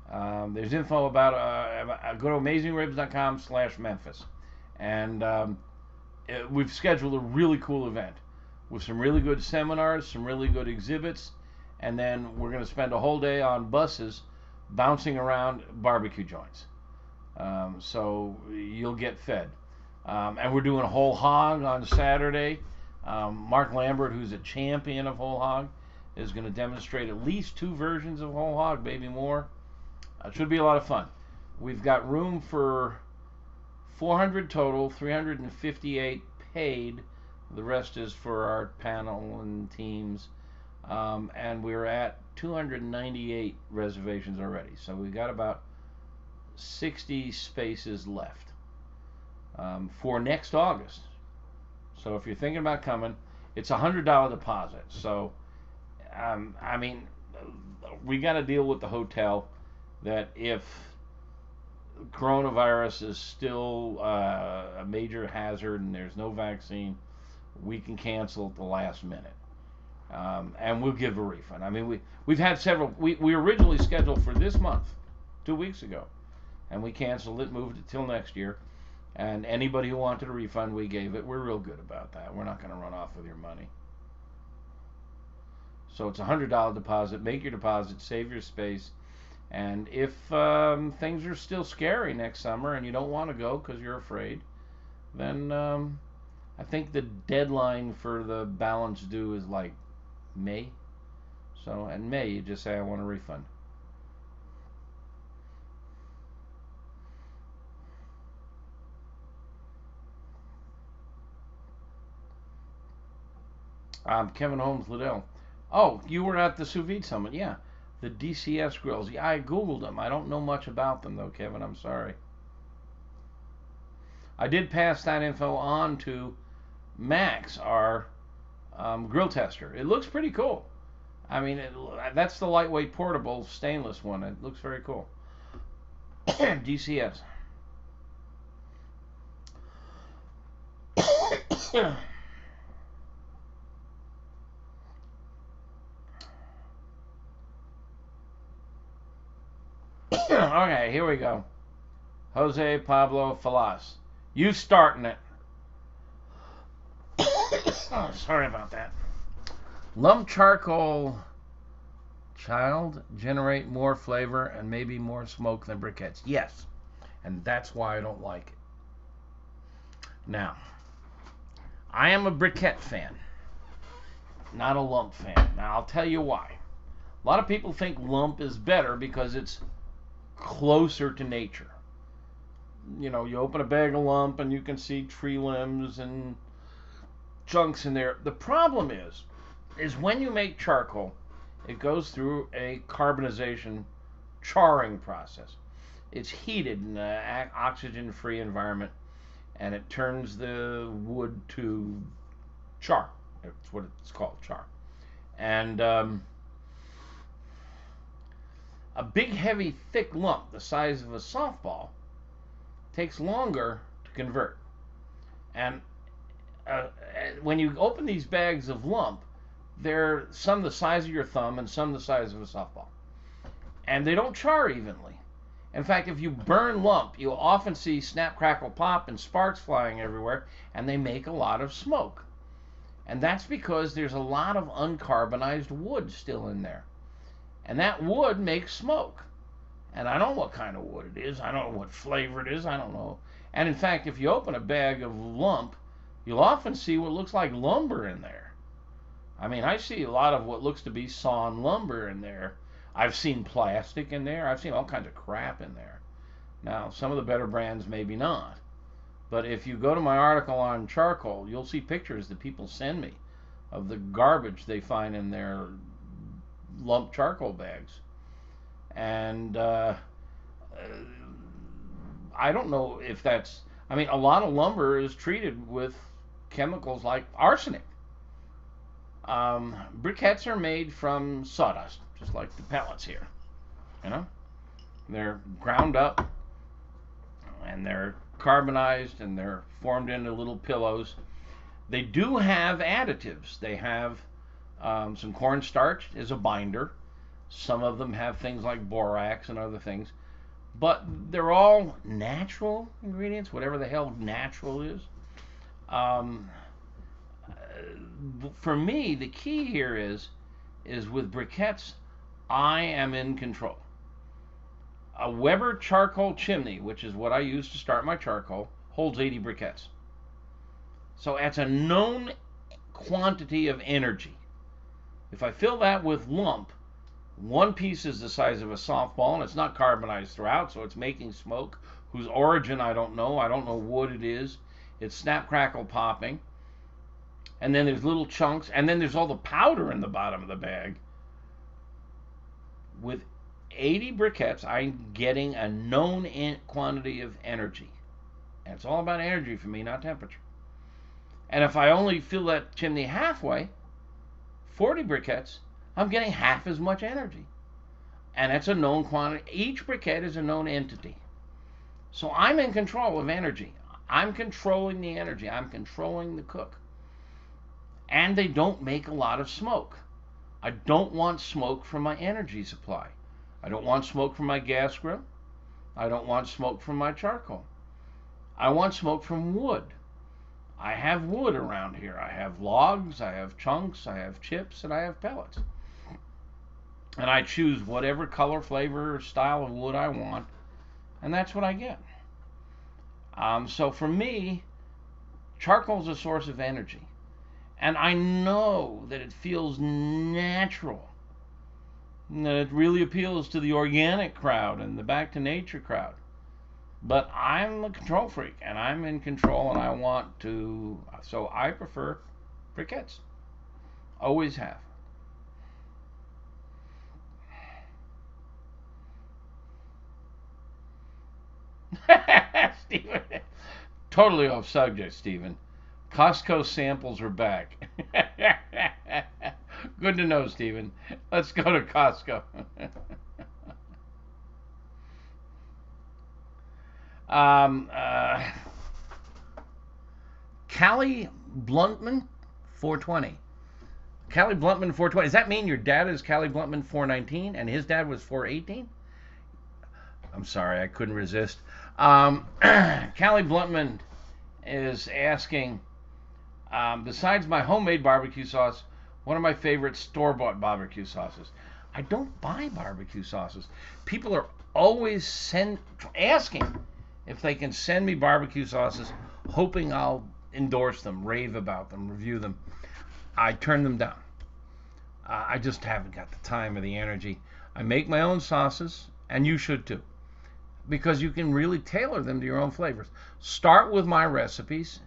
Speaker 1: There's info about go to amazingribs.com/Memphis. And we've scheduled a really cool event with some really good seminars, some really good exhibits, and then we're going to spend a whole day on buses bouncing around barbecue joints. So you'll get fed. And we're doing whole hog on Saturday. Mark Lambert, who's a champion of whole hog, is going to demonstrate at least 2 versions of whole hog, maybe more. It should be a lot of fun. We've got room for 400 total, 358 paid. The rest is for our panel and teams. And we're at 298 reservations already. So we've got about 60 spaces left for next August. So if you're thinking about coming, it's a $100 deposit. So, I mean, we got to deal with the hotel that if coronavirus is still a major hazard and there's no vaccine, we can cancel at the last minute. And we'll give a refund. I mean, we've had several. We originally scheduled for this month, 2 weeks ago, and we canceled it, moved it till next year. And anybody who wanted a refund, we gave it. We're real good about that. We're not going to run off with your money. So it's a $100 deposit. Make your deposit, save your space. And if things are still scary next summer and you don't want to go because you're afraid, then I think the deadline for the balance due is like May. So in May, you just say, I want a refund. Kevin Holmes Liddell. Oh, you were at the Sous Vide Summit, yeah. The DCS grills. Yeah, I Googled them. I don't know much about them, though, Kevin. I'm sorry. I did pass that info on to Max, our grill tester. It looks pretty cool. I mean, that's the lightweight portable stainless one. It looks very cool. DCS. Okay, here we go. Jose Pablo Falas. You starting it. Oh, sorry about that. Lump charcoal child generate more flavor and maybe more smoke than briquettes. Yes, and that's why I don't like it. Now, I am a briquette fan, not a lump fan. Now, I'll tell you why. A lot of people think lump is better because it's closer to nature. You know, you open a bag of lump and you can see tree limbs and chunks in there. The problem is when you make charcoal, it goes through a carbonization charring process. It's heated in an oxygen-free environment, and it turns the wood to char. That's what it's called, char. And a big, heavy, thick lump the size of a softball takes longer to convert. And when you open these bags of lump, they're some the size of your thumb and some the size of a softball. And they don't char evenly. In fact, if you burn lump, you'll often see snap, crackle, pop and sparks flying everywhere, and they make a lot of smoke. And that's because there's a lot of uncarbonized wood still in there. And that wood makes smoke. And I don't know what kind of wood it is. I don't know what flavor it is. I don't know. And in fact, if you open a bag of lump, you'll often see what looks like lumber in there. I mean, I see a lot of what looks to be sawn lumber in there. I've seen plastic in there. I've seen all kinds of crap in there. Now, some of the better brands maybe not. But if you go to my article on charcoal, you'll see pictures that people send me of the garbage they find in their lump charcoal bags. And I don't know if that's... I mean, a lot of lumber is treated with chemicals like arsenic. Briquettes are made from sawdust, just like the pellets here. You know, they're ground up and they're carbonized and they're formed into little pillows. They do have additives. They have some cornstarch as a binder. Some of them have things like borax and other things, but they're all natural ingredients, whatever the hell natural is. For me, the key here is with briquettes, I am in control. A Weber charcoal chimney, which is what I use to start my charcoal, holds 80 briquettes. So that's a known quantity of energy. If I fill that with lump, one piece is the size of a softball, and it's not carbonized throughout, so it's making smoke, whose origin I don't know. I don't know what it is. It's snap, crackle, popping. And then there's little chunks, and then there's all the powder in the bottom of the bag. With 80 briquettes, I'm getting a known quantity of energy. And it's all about energy for me, not temperature. And if I only fill that chimney halfway, 40 briquettes, I'm getting half as much energy. And it's a known quantity. Each briquette is a known entity. So I'm in control of energy. I'm controlling the energy. I'm controlling the cook. And they don't make a lot of smoke. I don't want smoke from my energy supply. I don't want smoke from my gas grill. I don't want smoke from my charcoal. I want smoke from wood. I have wood around here. I have logs, I have chunks, I have chips, and I have pellets. And I choose whatever color, flavor, or style of wood I want, and that's what I get. So for me, charcoal is a source of energy. And I know that it feels natural, and that it really appeals to the organic crowd and the back to nature crowd. But I'm a control freak, and I'm in control, and I want to, so I prefer briquettes. Always have. Stephen, totally off subject, Stephen. Costco samples are back. Good to know, Stephen. Let's go to Costco. Callie Bluntman, 420. Callie Bluntman, 420. Does that mean your dad is Callie Bluntman, 419, and his dad was 418? I'm sorry, I couldn't resist. Callie Bluntman is asking, besides my homemade barbecue sauce, what are my favorite store-bought barbecue sauces? I don't buy barbecue sauces. People are always asking if they can send me barbecue sauces, hoping I'll endorse them, rave about them, review them. I turn them down. I just haven't got the time or the energy. I make my own sauces, and you should too, because you can really tailor them to your own flavors. Start with my recipes,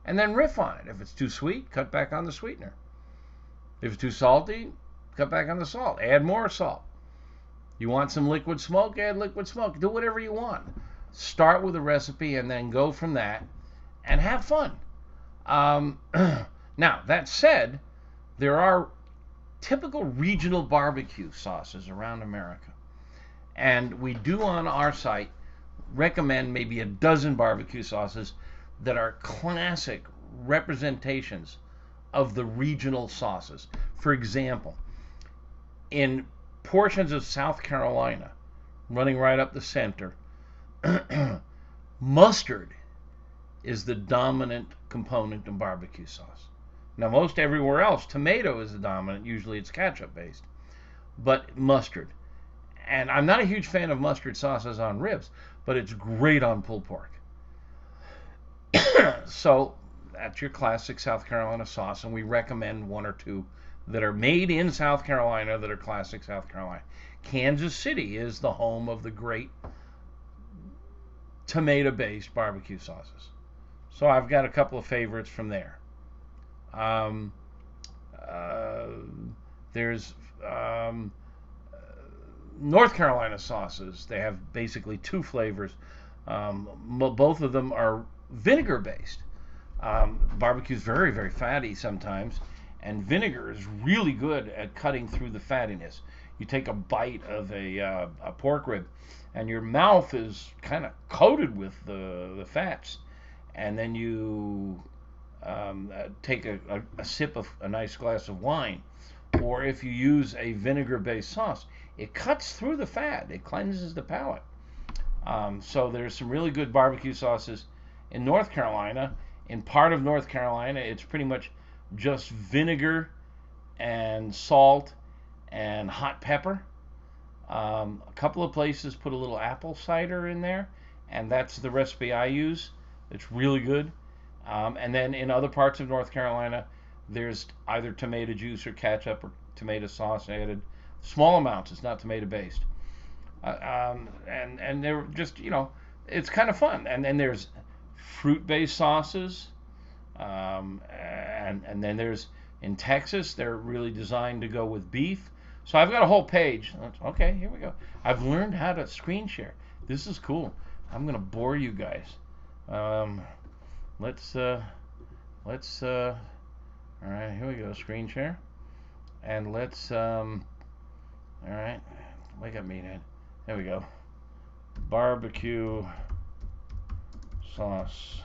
Speaker 1: and then riff on it. If it's too sweet, cut back on the sweetener. If it's too salty, cut back on the salt. Add more salt. You want some liquid smoke? Add liquid smoke. Do whatever you want. Start with a recipe and then go from that and have fun. Now, that said, there are typical regional barbecue sauces around America. And we do on our site recommend maybe a dozen barbecue sauces that are classic representations of the regional sauces. For example, in portions of South Carolina, running right up the center, mustard is the dominant component in barbecue sauce. Now, most everywhere else, tomato is the dominant. Usually it's ketchup based, but mustard. And I'm not a huge fan of mustard sauces on ribs, but it's great on pulled pork. So that's your classic South Carolina sauce, and we recommend one or two that are made in South Carolina that are classic South Carolina. Kansas City is the home of the great tomato-based barbecue sauces. So I've got a couple of favorites from there. There's North Carolina sauces. They have basically two flavors. Both of them are vinegar-based. Barbecue is very, very fatty sometimes, and vinegar is really good at cutting through the fattiness. You take a bite of a pork rib, and your mouth is kind of coated with the fats, and then you take a sip of a nice glass of wine, or if you use a vinegar-based sauce, it cuts through the fat. It cleanses the palate. So there's some really good barbecue sauces in North Carolina. In part of North Carolina, it's pretty much just vinegar and salt and hot pepper. A couple of places put a little apple cider in there, and that's the recipe I use. It's really good. And then in other parts of North Carolina, there's either tomato juice or ketchup or tomato sauce added. Small amounts. It's not tomato based. And they're just, it's kind of fun. And then there's fruit-based sauces, and then there's, in Texas, they're really designed to go with beef. So I've got a whole page. Okay, here we go. I've learned how to screen share. This is cool. I'm gonna bore you guys. Let's all right, here we go, screen share. And let's, all right, wake up, Meathead. There we go. Barbecue sauce.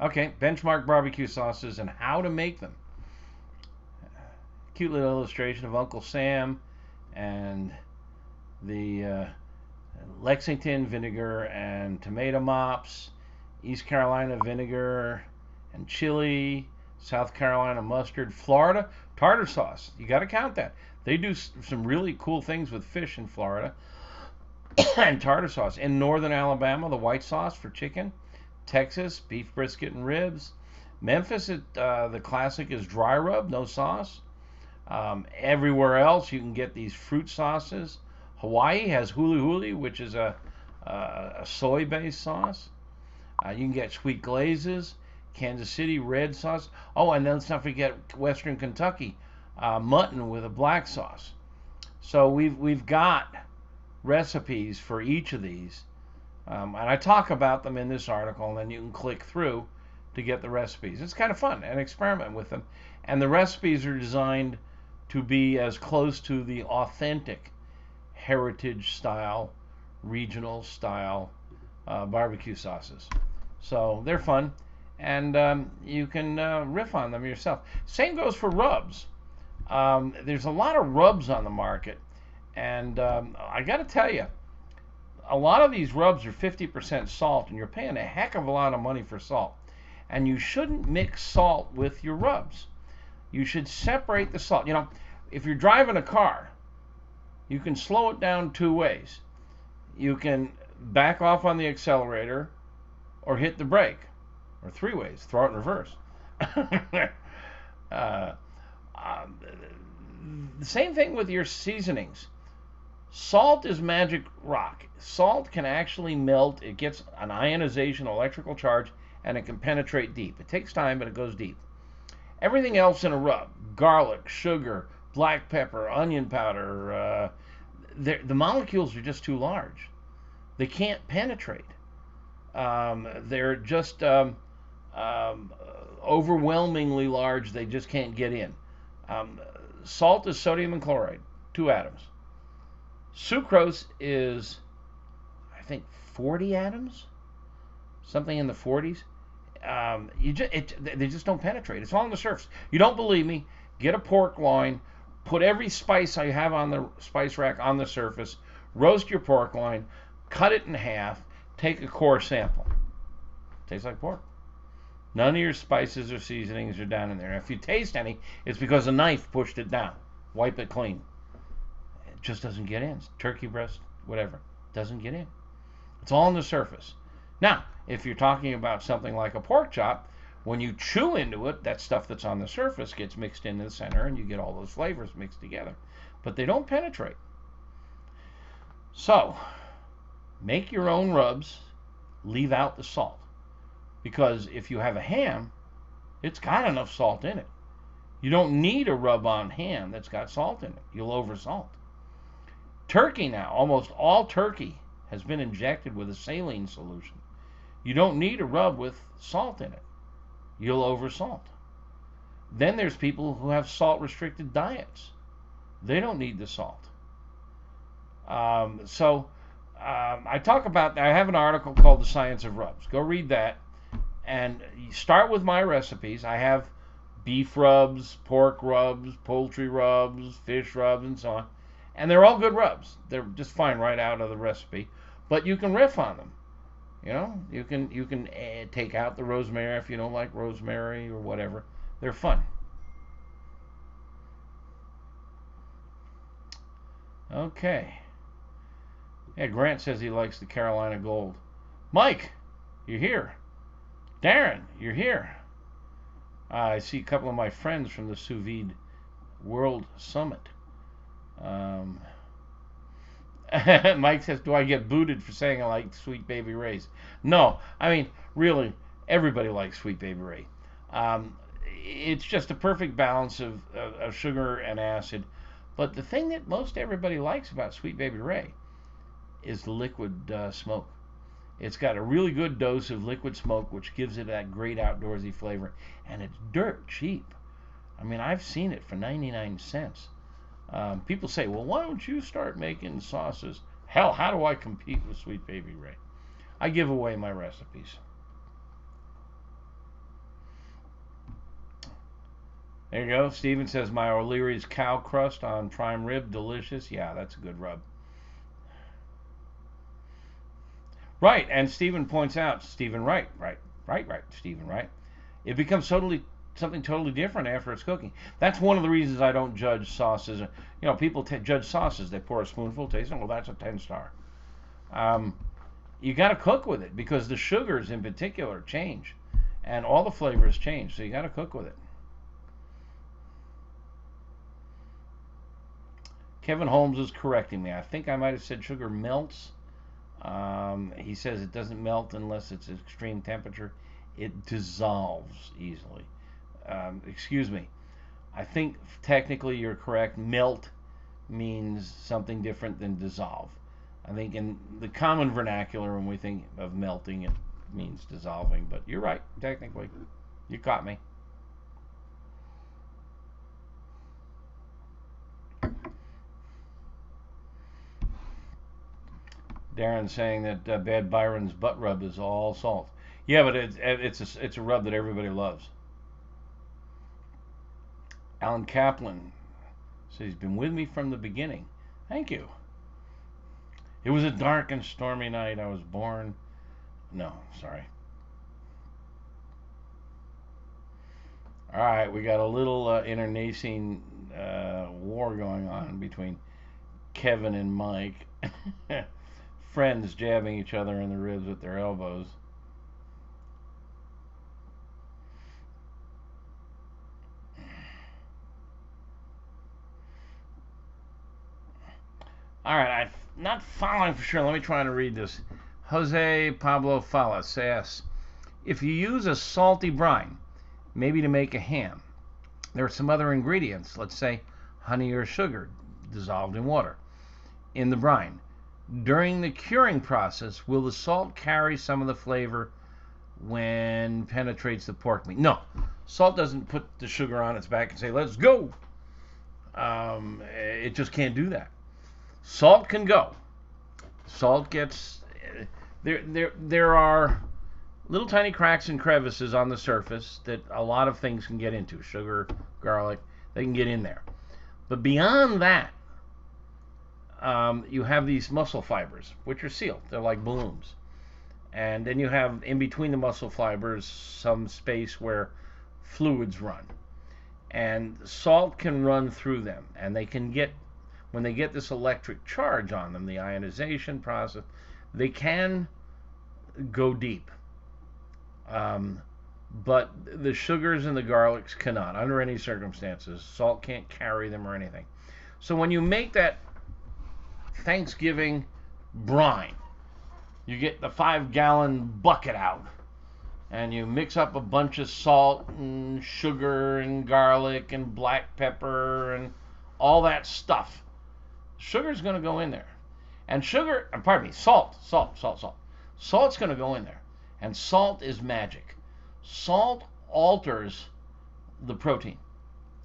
Speaker 1: Okay, benchmark barbecue sauces and how to make them. Cute little illustration of Uncle Sam and the Lexington vinegar and tomato mops, East Carolina vinegar and chili, South Carolina mustard, Florida tartar sauce. You got to count that. They do some really cool things with fish in Florida. And tartar sauce. In northern Alabama, the white sauce for chicken. Texas, beef brisket and ribs. Memphis, the classic is dry rub, no sauce. Everywhere else, you can get these fruit sauces. Hawaii has huli huli, which is a soy-based sauce. You can get sweet glazes. Kansas City, red sauce. Oh, and then let's not forget Western Kentucky, mutton with a black sauce. So we've got recipes for each of these. And I talk about them in this article, and then you can click through to get the recipes. It's kind of fun and experiment with them. And the recipes are designed to be as close to the authentic heritage style, regional style barbecue sauces. So they're fun, and you can riff on them yourself. Same goes for rubs. There's a lot of rubs on the market, and I got to tell you, a lot of these rubs are 50% salt, and you're paying a heck of a lot of money for salt. And you shouldn't mix salt with your rubs. You should separate the salt. You know, if you're driving a car, you can slow it down two ways. You can back off on the accelerator or hit the brake, or three ways, throw it in reverse. uh, the same thing with your seasonings. Salt is magic rock. Salt can actually melt. It gets an ionization, electrical charge, and it can penetrate deep. It takes time, but it goes deep. Everything else in a rub, garlic, sugar, black pepper, onion powder, the molecules are just too large. They can't penetrate. They're just overwhelmingly large. They just can't get in. Salt is sodium and chloride, 2 atoms. Sucrose is, I think, 40 atoms, something in the 40s. They just don't penetrate. It's all on the surface. You don't believe me? Get a pork loin, put every spice I have on the spice rack on the surface, roast your pork loin, cut it in half, take a core sample. Tastes like pork. None of your spices or seasonings are down in there. If you taste any, it's because a knife pushed it down. Wipe it clean. It just doesn't get in. Turkey breast, whatever, doesn't get in. It's all on the surface. Now, if you're talking about something like a pork chop, when you chew into it, that stuff that's on the surface gets mixed into the center and you get all those flavors mixed together. But they don't penetrate. So, make your own rubs, leave out the salt. Because if you have a ham, it's got enough salt in it. You don't need a rub on ham that's got salt in it. You'll oversalt. Turkey now, almost all turkey has been injected with a saline solution. You don't need a rub with salt in it. You'll oversalt. Then there's people who have salt-restricted diets. They don't need the salt. I talk about, I have an article called The Science of Rubs. Go read that. And start with my recipes. I have beef rubs, pork rubs, poultry rubs, fish rubs, and so on. And they're all good rubs. They're just fine right out of the recipe. But you can riff on them. You know, you can take out the rosemary if you don't like rosemary or whatever. They're fun. Okay. Yeah, Grant says he likes the Carolina Gold. Mike, you're here. Darren, you're here. I see a couple of my friends from the Sous Vide World Summit. Mike says, do I get booted for saying I like Sweet Baby Ray's? No, I mean, really, everybody likes Sweet Baby Ray. It's just a perfect balance of sugar and acid. But the thing that most everybody likes about Sweet Baby Ray is the liquid smoke. It's got a really good dose of liquid smoke, which gives it that great outdoorsy flavor. And it's dirt cheap. I mean, I've seen it for 99 cents. People say, well, why don't you start making sauces? Hell, how do I compete with Sweet Baby Ray? I give away my recipes. There you go. Steven says, my O'Leary's cow crust on prime rib, delicious. Yeah, that's a good rub. Right, and Stephen points out, Stephen Wright, Stephen Wright. It becomes something totally different after it's cooking. That's one of the reasons I don't judge sauces. You know, people judge sauces. They pour a spoonful, taste it. Well, that's a 10-star. You got to cook with it because the sugars in particular change, and all the flavors change. So you got to cook with it. Kevin Holmes is correcting me. I think I might have said sugar melts. He says it doesn't melt unless it's extreme temperature. It dissolves easily. Excuse me. I think technically you're correct. Melt means something different than dissolve. I think in the common vernacular, when we think of melting, it means dissolving. But you're right, technically. You caught me. Darren's saying that Bad Byron's butt rub is all salt. Yeah, but it's a rub that everybody loves. Alan Kaplan So he's been with me from the beginning. Thank you. It was a dark and stormy night. I was born. No, sorry. All right, we got a little internecine war going on between Kevin and Mike. Friends jabbing each other in the ribs with their elbows. All right, I'm not following for sure. Let me try to read this. Jose Pablo Fallas says, if you use a salty brine, maybe to make a ham, there are some other ingredients, let's say honey or sugar dissolved in water, in the brine. During the curing process, will the salt carry some of the flavor when penetrates the pork meat? No, salt doesn't put the sugar on its back and say, let's go. It just can't do that. Salt can go. Salt gets there are little tiny cracks and crevices on the surface that a lot of things can get into. Sugar, garlic, they can get in there. But beyond that, you have these muscle fibers, which are sealed. They're like balloons. And then you have in between the muscle fibers some space where fluids run. And salt can run through them. And they can get, when they get this electric charge on them, the ionization process, they can go deep. But the sugars and the garlics cannot, under any circumstances. Salt can't carry them or anything. So when you make that Thanksgiving brine, you get the 5-gallon bucket out, and you mix up a bunch of salt and sugar and garlic and black pepper and all that stuff. Sugar's going to go in there. And salt. Salt's going to go in there. And salt is magic. Salt alters the protein.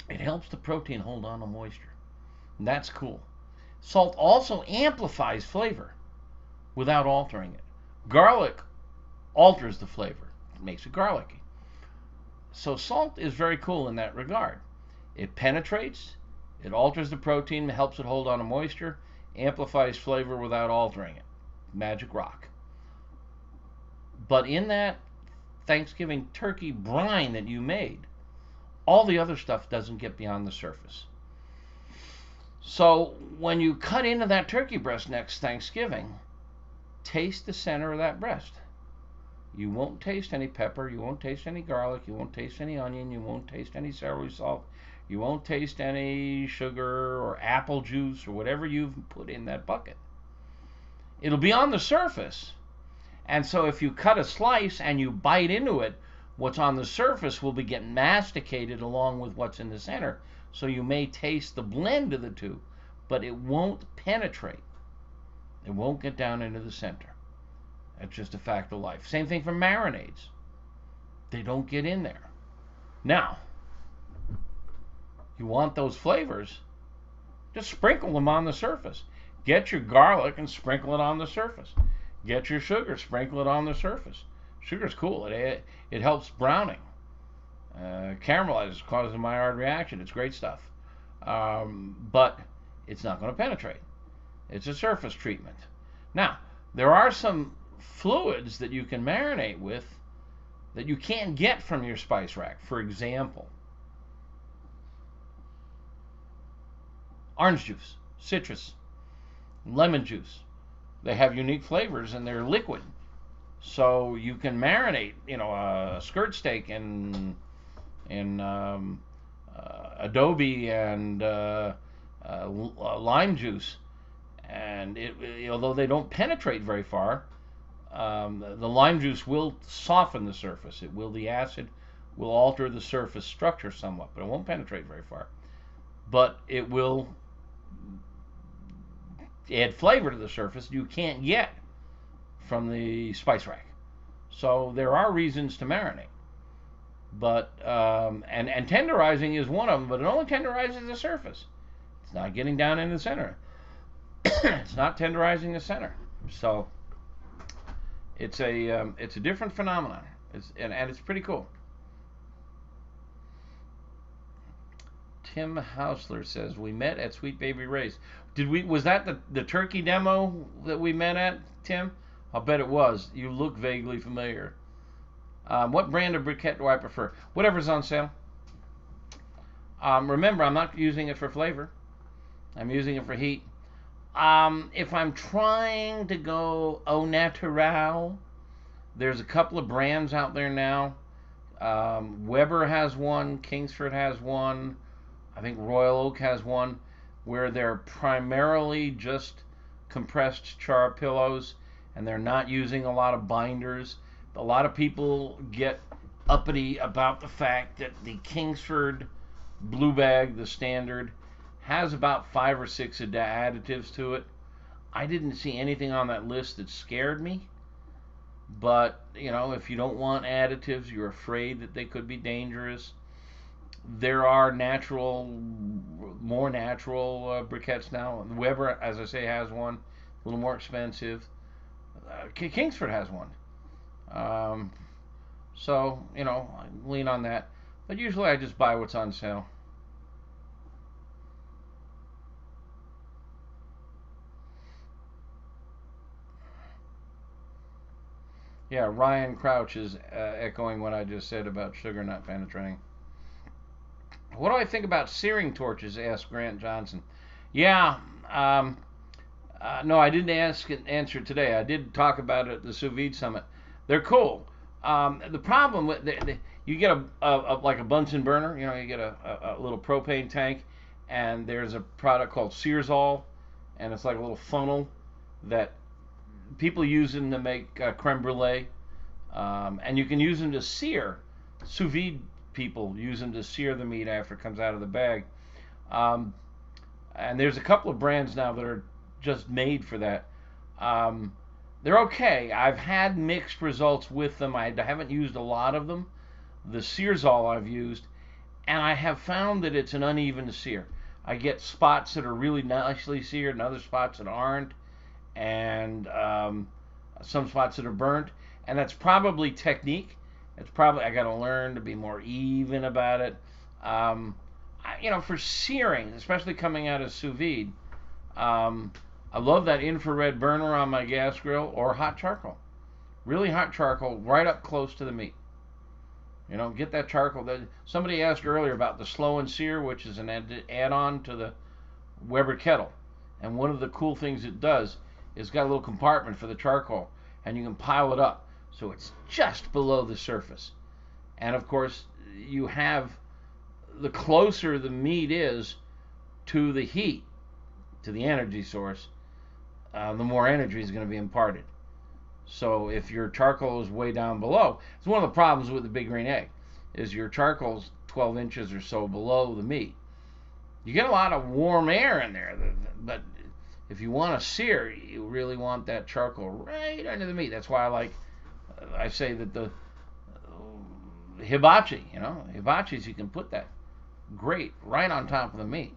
Speaker 1: It helps the protein hold on to moisture. And that's cool. Salt also amplifies flavor without altering it. Garlic alters the flavor. It makes it garlicky. So salt is very cool in that regard. It penetrates, it alters the protein, helps it hold on to moisture, amplifies flavor without altering it. Magic rock. But in that Thanksgiving turkey brine that you made, all the other stuff doesn't get beyond the surface. So when you cut into that turkey breast next Thanksgiving, taste the center of that breast. You won't taste any pepper, you won't taste any garlic, you won't taste any onion, you won't taste any celery salt, you won't taste any sugar or apple juice or whatever you've put in that bucket. It'll be on the surface. And so if you cut a slice and you bite into it, what's on the surface will be getting masticated along with what's in the center. So you may taste the blend of the two, but it won't penetrate. It won't get down into the center. That's just a fact of life. Same thing for marinades. They don't get in there. Now, you want those flavors, just sprinkle them on the surface. Get your garlic and sprinkle it on the surface. Get your sugar, sprinkle it on the surface. Sugar's cool. It helps browning. Caramelizes, causes a Maillard reaction. It's great stuff. But it's not going to penetrate. It's a surface treatment. Now, there are some fluids that you can marinate with that you can't get from your spice rack. For example, orange juice, citrus, lemon juice. They have unique flavors and they're liquid. So you can marinate, a skirt steak in adobe and lime juice, and although they don't penetrate very far, the lime juice will soften the surface. The acid will alter the surface structure somewhat, but it won't penetrate very far. But it will add flavor to the surface you can't get from the spice rack. So there are reasons to marinate. But and tenderizing is one of them, but it only tenderizes the surface. It's not getting down in the center. It's not tenderizing the center. So it's a different phenomenon. And it's pretty cool. Tim Hausler says, we met at Sweet Baby Ray's. Was that the turkey demo that we met at, Tim? I'll bet it was. You look vaguely familiar. What brand of briquette do I prefer? Whatever's on sale. Remember, I'm not using it for flavor. I'm using it for heat. If I'm trying to go au naturel, there's a couple of brands out there now. Weber has one, Kingsford has one, I think Royal Oak has one, where they're primarily just compressed char pillows, and they're not using a lot of binders. A lot of people get uppity about the fact that the Kingsford Blue Bag, the standard, has about 5 or 6 additives to it. I didn't see anything on that list that scared me. But, you know, if you don't want additives, you're afraid that they could be dangerous, there are more natural briquettes now. Weber, as I say, has one, a little more expensive. Kingsford has one. So, you know, I lean on that. But usually I just buy what's on sale. Yeah, Ryan Crouch is echoing what I just said about sugar not penetrating. What do I think about searing torches? Asked Grant Johnson. Yeah, no, I didn't answer today. I did talk about it at the Sous Vide Summit. They're cool. The problem with you get like a Bunsen burner. You know, you get a little propane tank, and there's a product called Searsol, and it's like a little funnel that people use them to make creme brulee, and you can use them to sear. Sous vide people use them to sear the meat after it comes out of the bag. And there's a couple of brands now that are just made for that. They're okay. I've had mixed results with them. I haven't used a lot of them. The Searsol I've used, and I have found that it's an uneven sear. I get spots that are really nicely seared and other spots that aren't, and some spots that are burnt, and that's probably technique. It's probably I got to learn to be more even about it. You know, for searing, especially coming out of sous vide, I love that infrared burner on my gas grill or hot charcoal. Really hot charcoal right up close to the meat. You know, get that charcoal. Somebody asked earlier about the Slow and Sear, which is an add-on to the Weber kettle, and one of the cool things it does is got a little compartment for the charcoal, and you can pile it up so it's just below the surface. And of course, you have the closer the meat is to the heat, to the energy source, the more energy is going to be imparted. So if your charcoal is way down below, it's one of the problems with the big green egg, is your charcoal's 12 inches or so below the meat. You get a lot of warm air in there, but if you want to sear, you really want that charcoal right under the meat. That's why I say that the hibachi, you know, hibachis, you can put that grate right on top of the meat.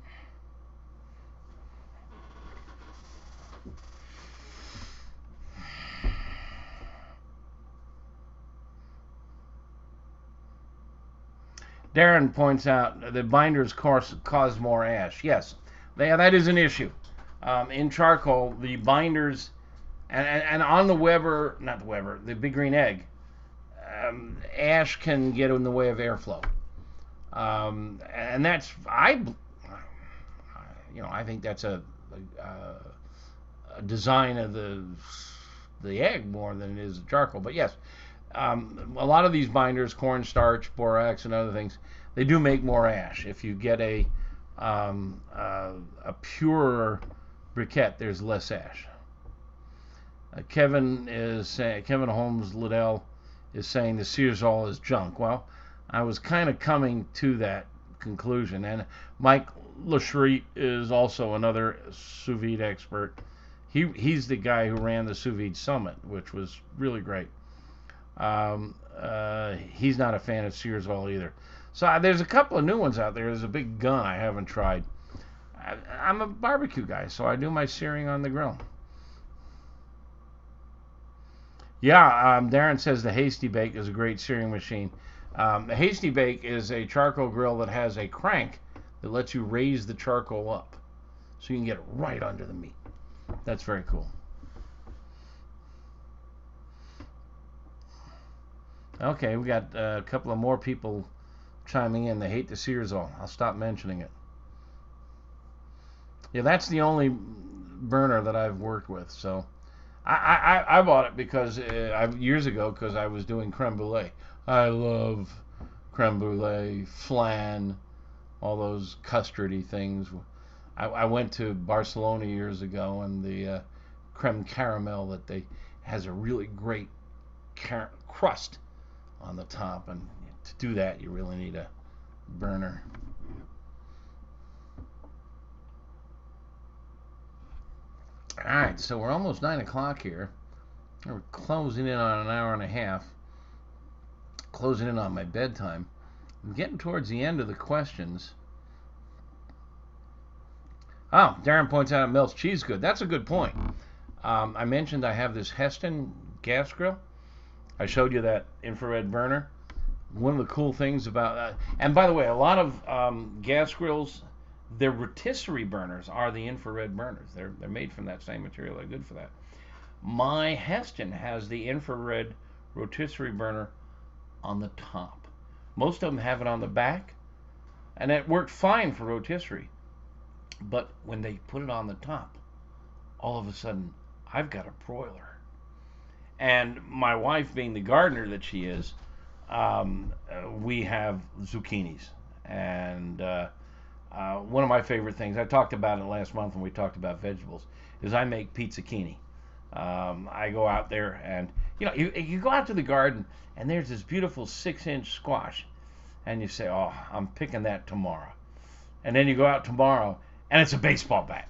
Speaker 1: Darren points out that binders cause more ash. Yes, that is an issue. In charcoal, the binders, and on the Weber, not the Weber, the Big Green Egg, ash can get in the way of airflow. And that's, I think that's a design of the egg more than it is the charcoal. But yes, a lot of these binders, cornstarch, borax, and other things, they do make more ash. If you get a purer briquette, there's less ash. Kevin Holmes Liddell is saying the Searsol is junk. Well, I was kind of coming to that conclusion. And Mike Lacherit is also another sous vide expert. He's the guy who ran the Sous Vide Summit, which was really great. He's not a fan of Searsol either. So there's a couple of new ones out there. There's a big gun I haven't tried. I'm a barbecue guy, so I do my searing on the grill. Yeah, Darren says the Hasty Bake is a great searing machine. The Hasty Bake is a charcoal grill that has a crank that lets you raise the charcoal up so you can get it right under the meat. That's very cool. Okay, we got a couple of more people chiming in. They hate the Searzall. I'll stop mentioning it. Yeah, that's the only burner that I've worked with. So I bought it because years ago because I was doing creme brulee. I love creme brulee, flan, all those custardy things. I went to Barcelona years ago, and the creme caramel that they has a really great crust on the top, and to do that you really need a burner. Alright, so we're almost 9 o'clock here. We're closing in on an hour and a half. Closing in on my bedtime. I'm getting towards the end of the questions. Oh, Darren points out it melts cheese good. That's a good point. I mentioned I have this Heston gas grill. I showed you that infrared burner. One of the cool things about that, and by the way, a lot of gas grills, their rotisserie burners are the infrared burners. They're made from that same material. They're good for that. My Heston has the infrared rotisserie burner on the top. Most of them have it on the back, and it worked fine for rotisserie. But when they put it on the top, all of a sudden, I've got a broiler. And my wife, being the gardener that she is, we have zucchinis. And one of my favorite things, I talked about it last month when we talked about vegetables, is I make pizzucchini. I go out there and, you go out to the garden and there's this beautiful 6-inch squash. And you say, oh, I'm picking that tomorrow. And then you go out tomorrow and it's a baseball bat.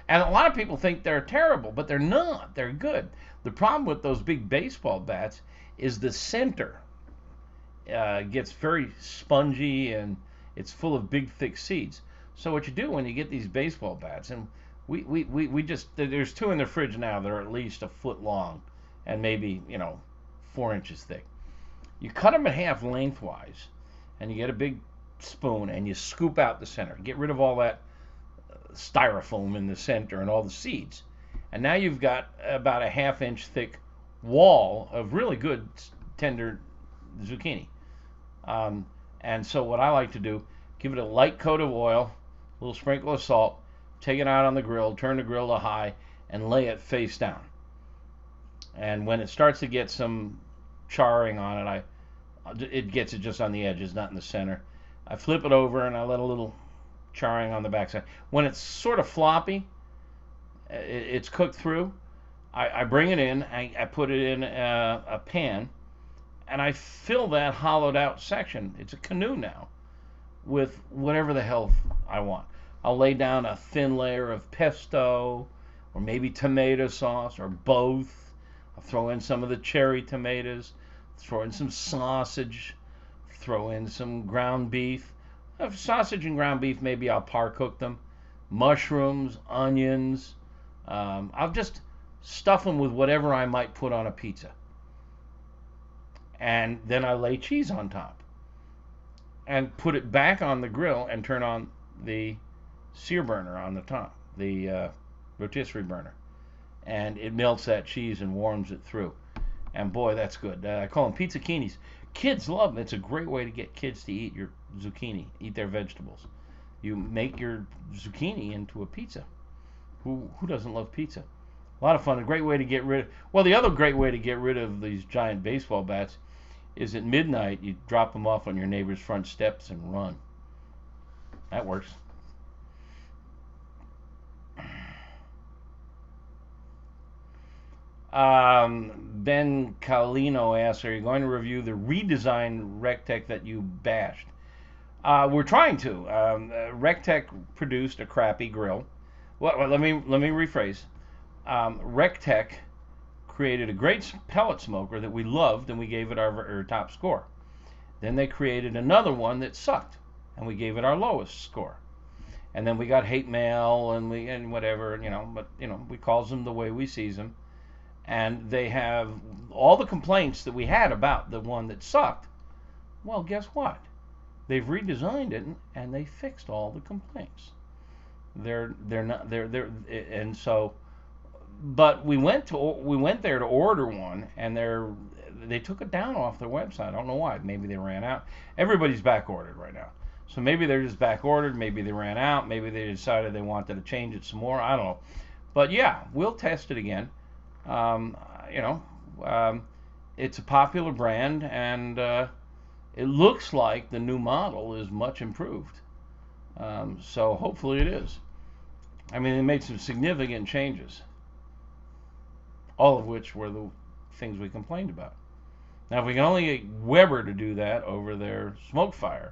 Speaker 1: And a lot of people think they're terrible, but they're not. They're good. The problem with those big baseball bats is the center gets very spongy and it's full of big, thick seeds. So what you do when you get these baseball bats, and we just, there's 2 in the fridge now that are at least a foot long and maybe, 4 inches thick. You cut them in half lengthwise and you get a big spoon and you scoop out the center. Get rid of all that styrofoam in the center and all the seeds. And now you've got about a 1/2 inch thick wall of really good tender zucchini. And so what I like to do, give it a light coat of oil, a little sprinkle of salt, take it out on the grill, turn the grill to high, and lay it face down. And when it starts to get some charring on it, it gets it just on the edges, not in the center. I flip it over and I let a little charring on the backside. When it's sort of floppy, it's cooked through, I bring it in, I put it in a pan, and I fill that hollowed out section, it's a canoe now, with whatever the hell I want. I'll lay down a thin layer of pesto, or maybe tomato sauce, or both. I'll throw in some of the cherry tomatoes, throw in some sausage, throw in some ground beef. Sausage and ground beef, maybe I'll par cook them. Mushrooms, onions. I'll just stuff them with whatever I might put on a pizza. And then I lay cheese on top. And put it back on the grill and turn on the sear burner on the top, the rotisserie burner. And it melts that cheese and warms it through. And boy, that's good. I call them pizzucchinis. Kids love them. It's a great way to get kids to eat your zucchini, eat their vegetables. You make your zucchini into a pizza. Who doesn't love pizza? A lot of fun. A great way to get rid. Well, the other great way to get rid of these giant baseball bats is at midnight you drop them off on your neighbor's front steps and run. That works. Ben Calino asks, are you going to review the redesigned Rectech that you bashed? We're trying to. Rectech produced a crappy grill. Well, let me rephrase. Rectech created a great pellet smoker that we loved, and we gave it our top score. Then they created another one that sucked, and we gave it our lowest score. And then we got hate mail and whatever, but we calls them the way we sees them. And they have all the complaints that we had about the one that sucked. Well, guess what? They've redesigned it and they fixed all the complaints. They're not they're and so, but we went there to order one, and they took it down off their website. I don't know why. Maybe they ran out. Everybody's back ordered right now. So maybe they're just back ordered. Maybe they ran out. Maybe they decided they wanted to change it some more. I don't know. But yeah, we'll test it again. Um, you know, it's a popular brand, and it looks like the new model is much improved. So hopefully it is. I mean, they made some significant changes, all of which were the things we complained about. Now, if we can only get Weber to do that over their smoke fire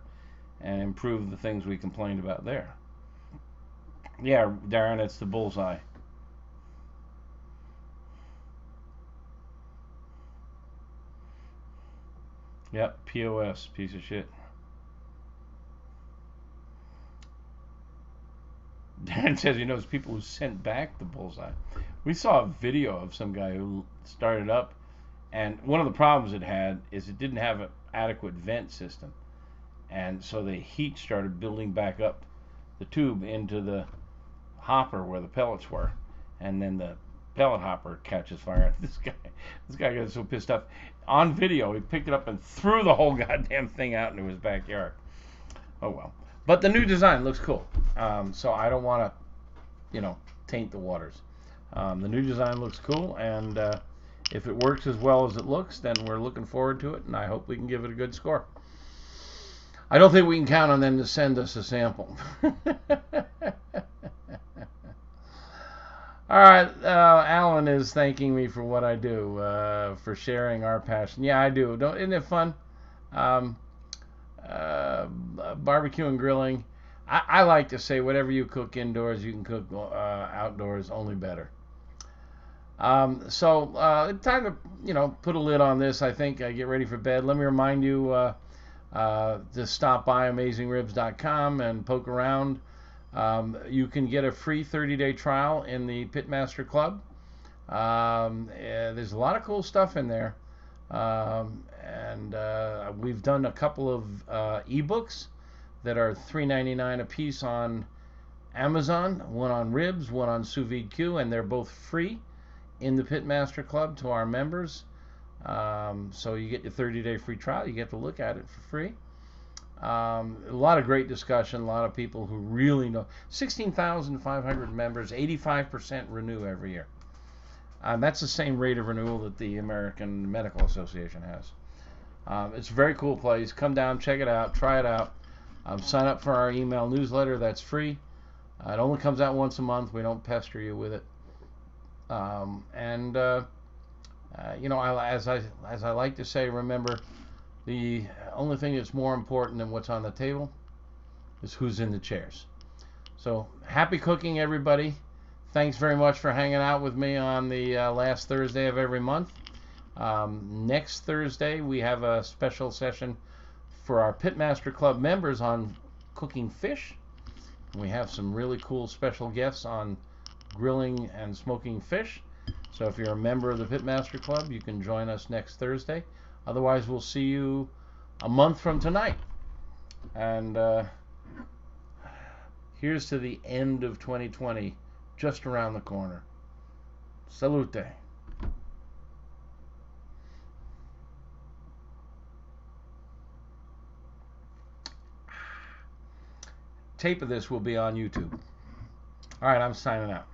Speaker 1: and improve the things we complained about there. Yeah, Darren, it's the bullseye. Yep, POS, piece of shit. Darren says he knows people who sent back the bullseye. We saw a video of some guy who started up, and one of the problems it had is it didn't have an adequate vent system. And so the heat started building back up the tube into the hopper where the pellets were. And then the pellet hopper catches fire. This guy got so pissed off. On video, he picked it up and threw the whole goddamn thing out into his backyard. Oh well. But the new design looks cool. So I don't want to, taint the waters. The new design looks cool, and if it works as well as it looks, then we're looking forward to it, and I hope we can give it a good score. I don't think we can count on them to send us a sample. All right, Alan is thanking me for what I do, for sharing our passion. Yeah, I do. Isn't it fun? Barbecue and grilling. I like to say whatever you cook indoors, you can cook outdoors, only better. So time to put a lid on this. I think get ready for bed. Let me remind you to stop by AmazingRibs.com and poke around. You can get a free 30-day trial in the Pitmaster Club. There's a lot of cool stuff in there. And we've done a couple of ebooks that are $3.99 a piece on Amazon. One on ribs, one on sous vide Q, and they're both free in the Pitmaster Club to our members. So you get your 30-day free trial. You get to look at it for free. A lot of great discussion. A lot of people who really know. 16,500 members. 85% renew every year. That's the same rate of renewal that the American Medical Association has. It's a very cool place. Come down, check it out, try it out. Sign up for our email newsletter. That's free. It only comes out once a month. We don't pester you with it. As I like to say, remember, the only thing that's more important than what's on the table is who's in the chairs. So happy cooking, everybody. Thanks very much for hanging out with me on the last Thursday of every month. Next Thursday, we have a special session for our Pitmaster Club members on cooking fish. We have some really cool special guests on grilling and smoking fish. So if you're a member of the Pitmaster Club, you can join us next Thursday. Otherwise, we'll see you a month from tonight. And here's to the end of 2020, just around the corner. Salute. Tape of this will be on YouTube. All right, I'm signing out.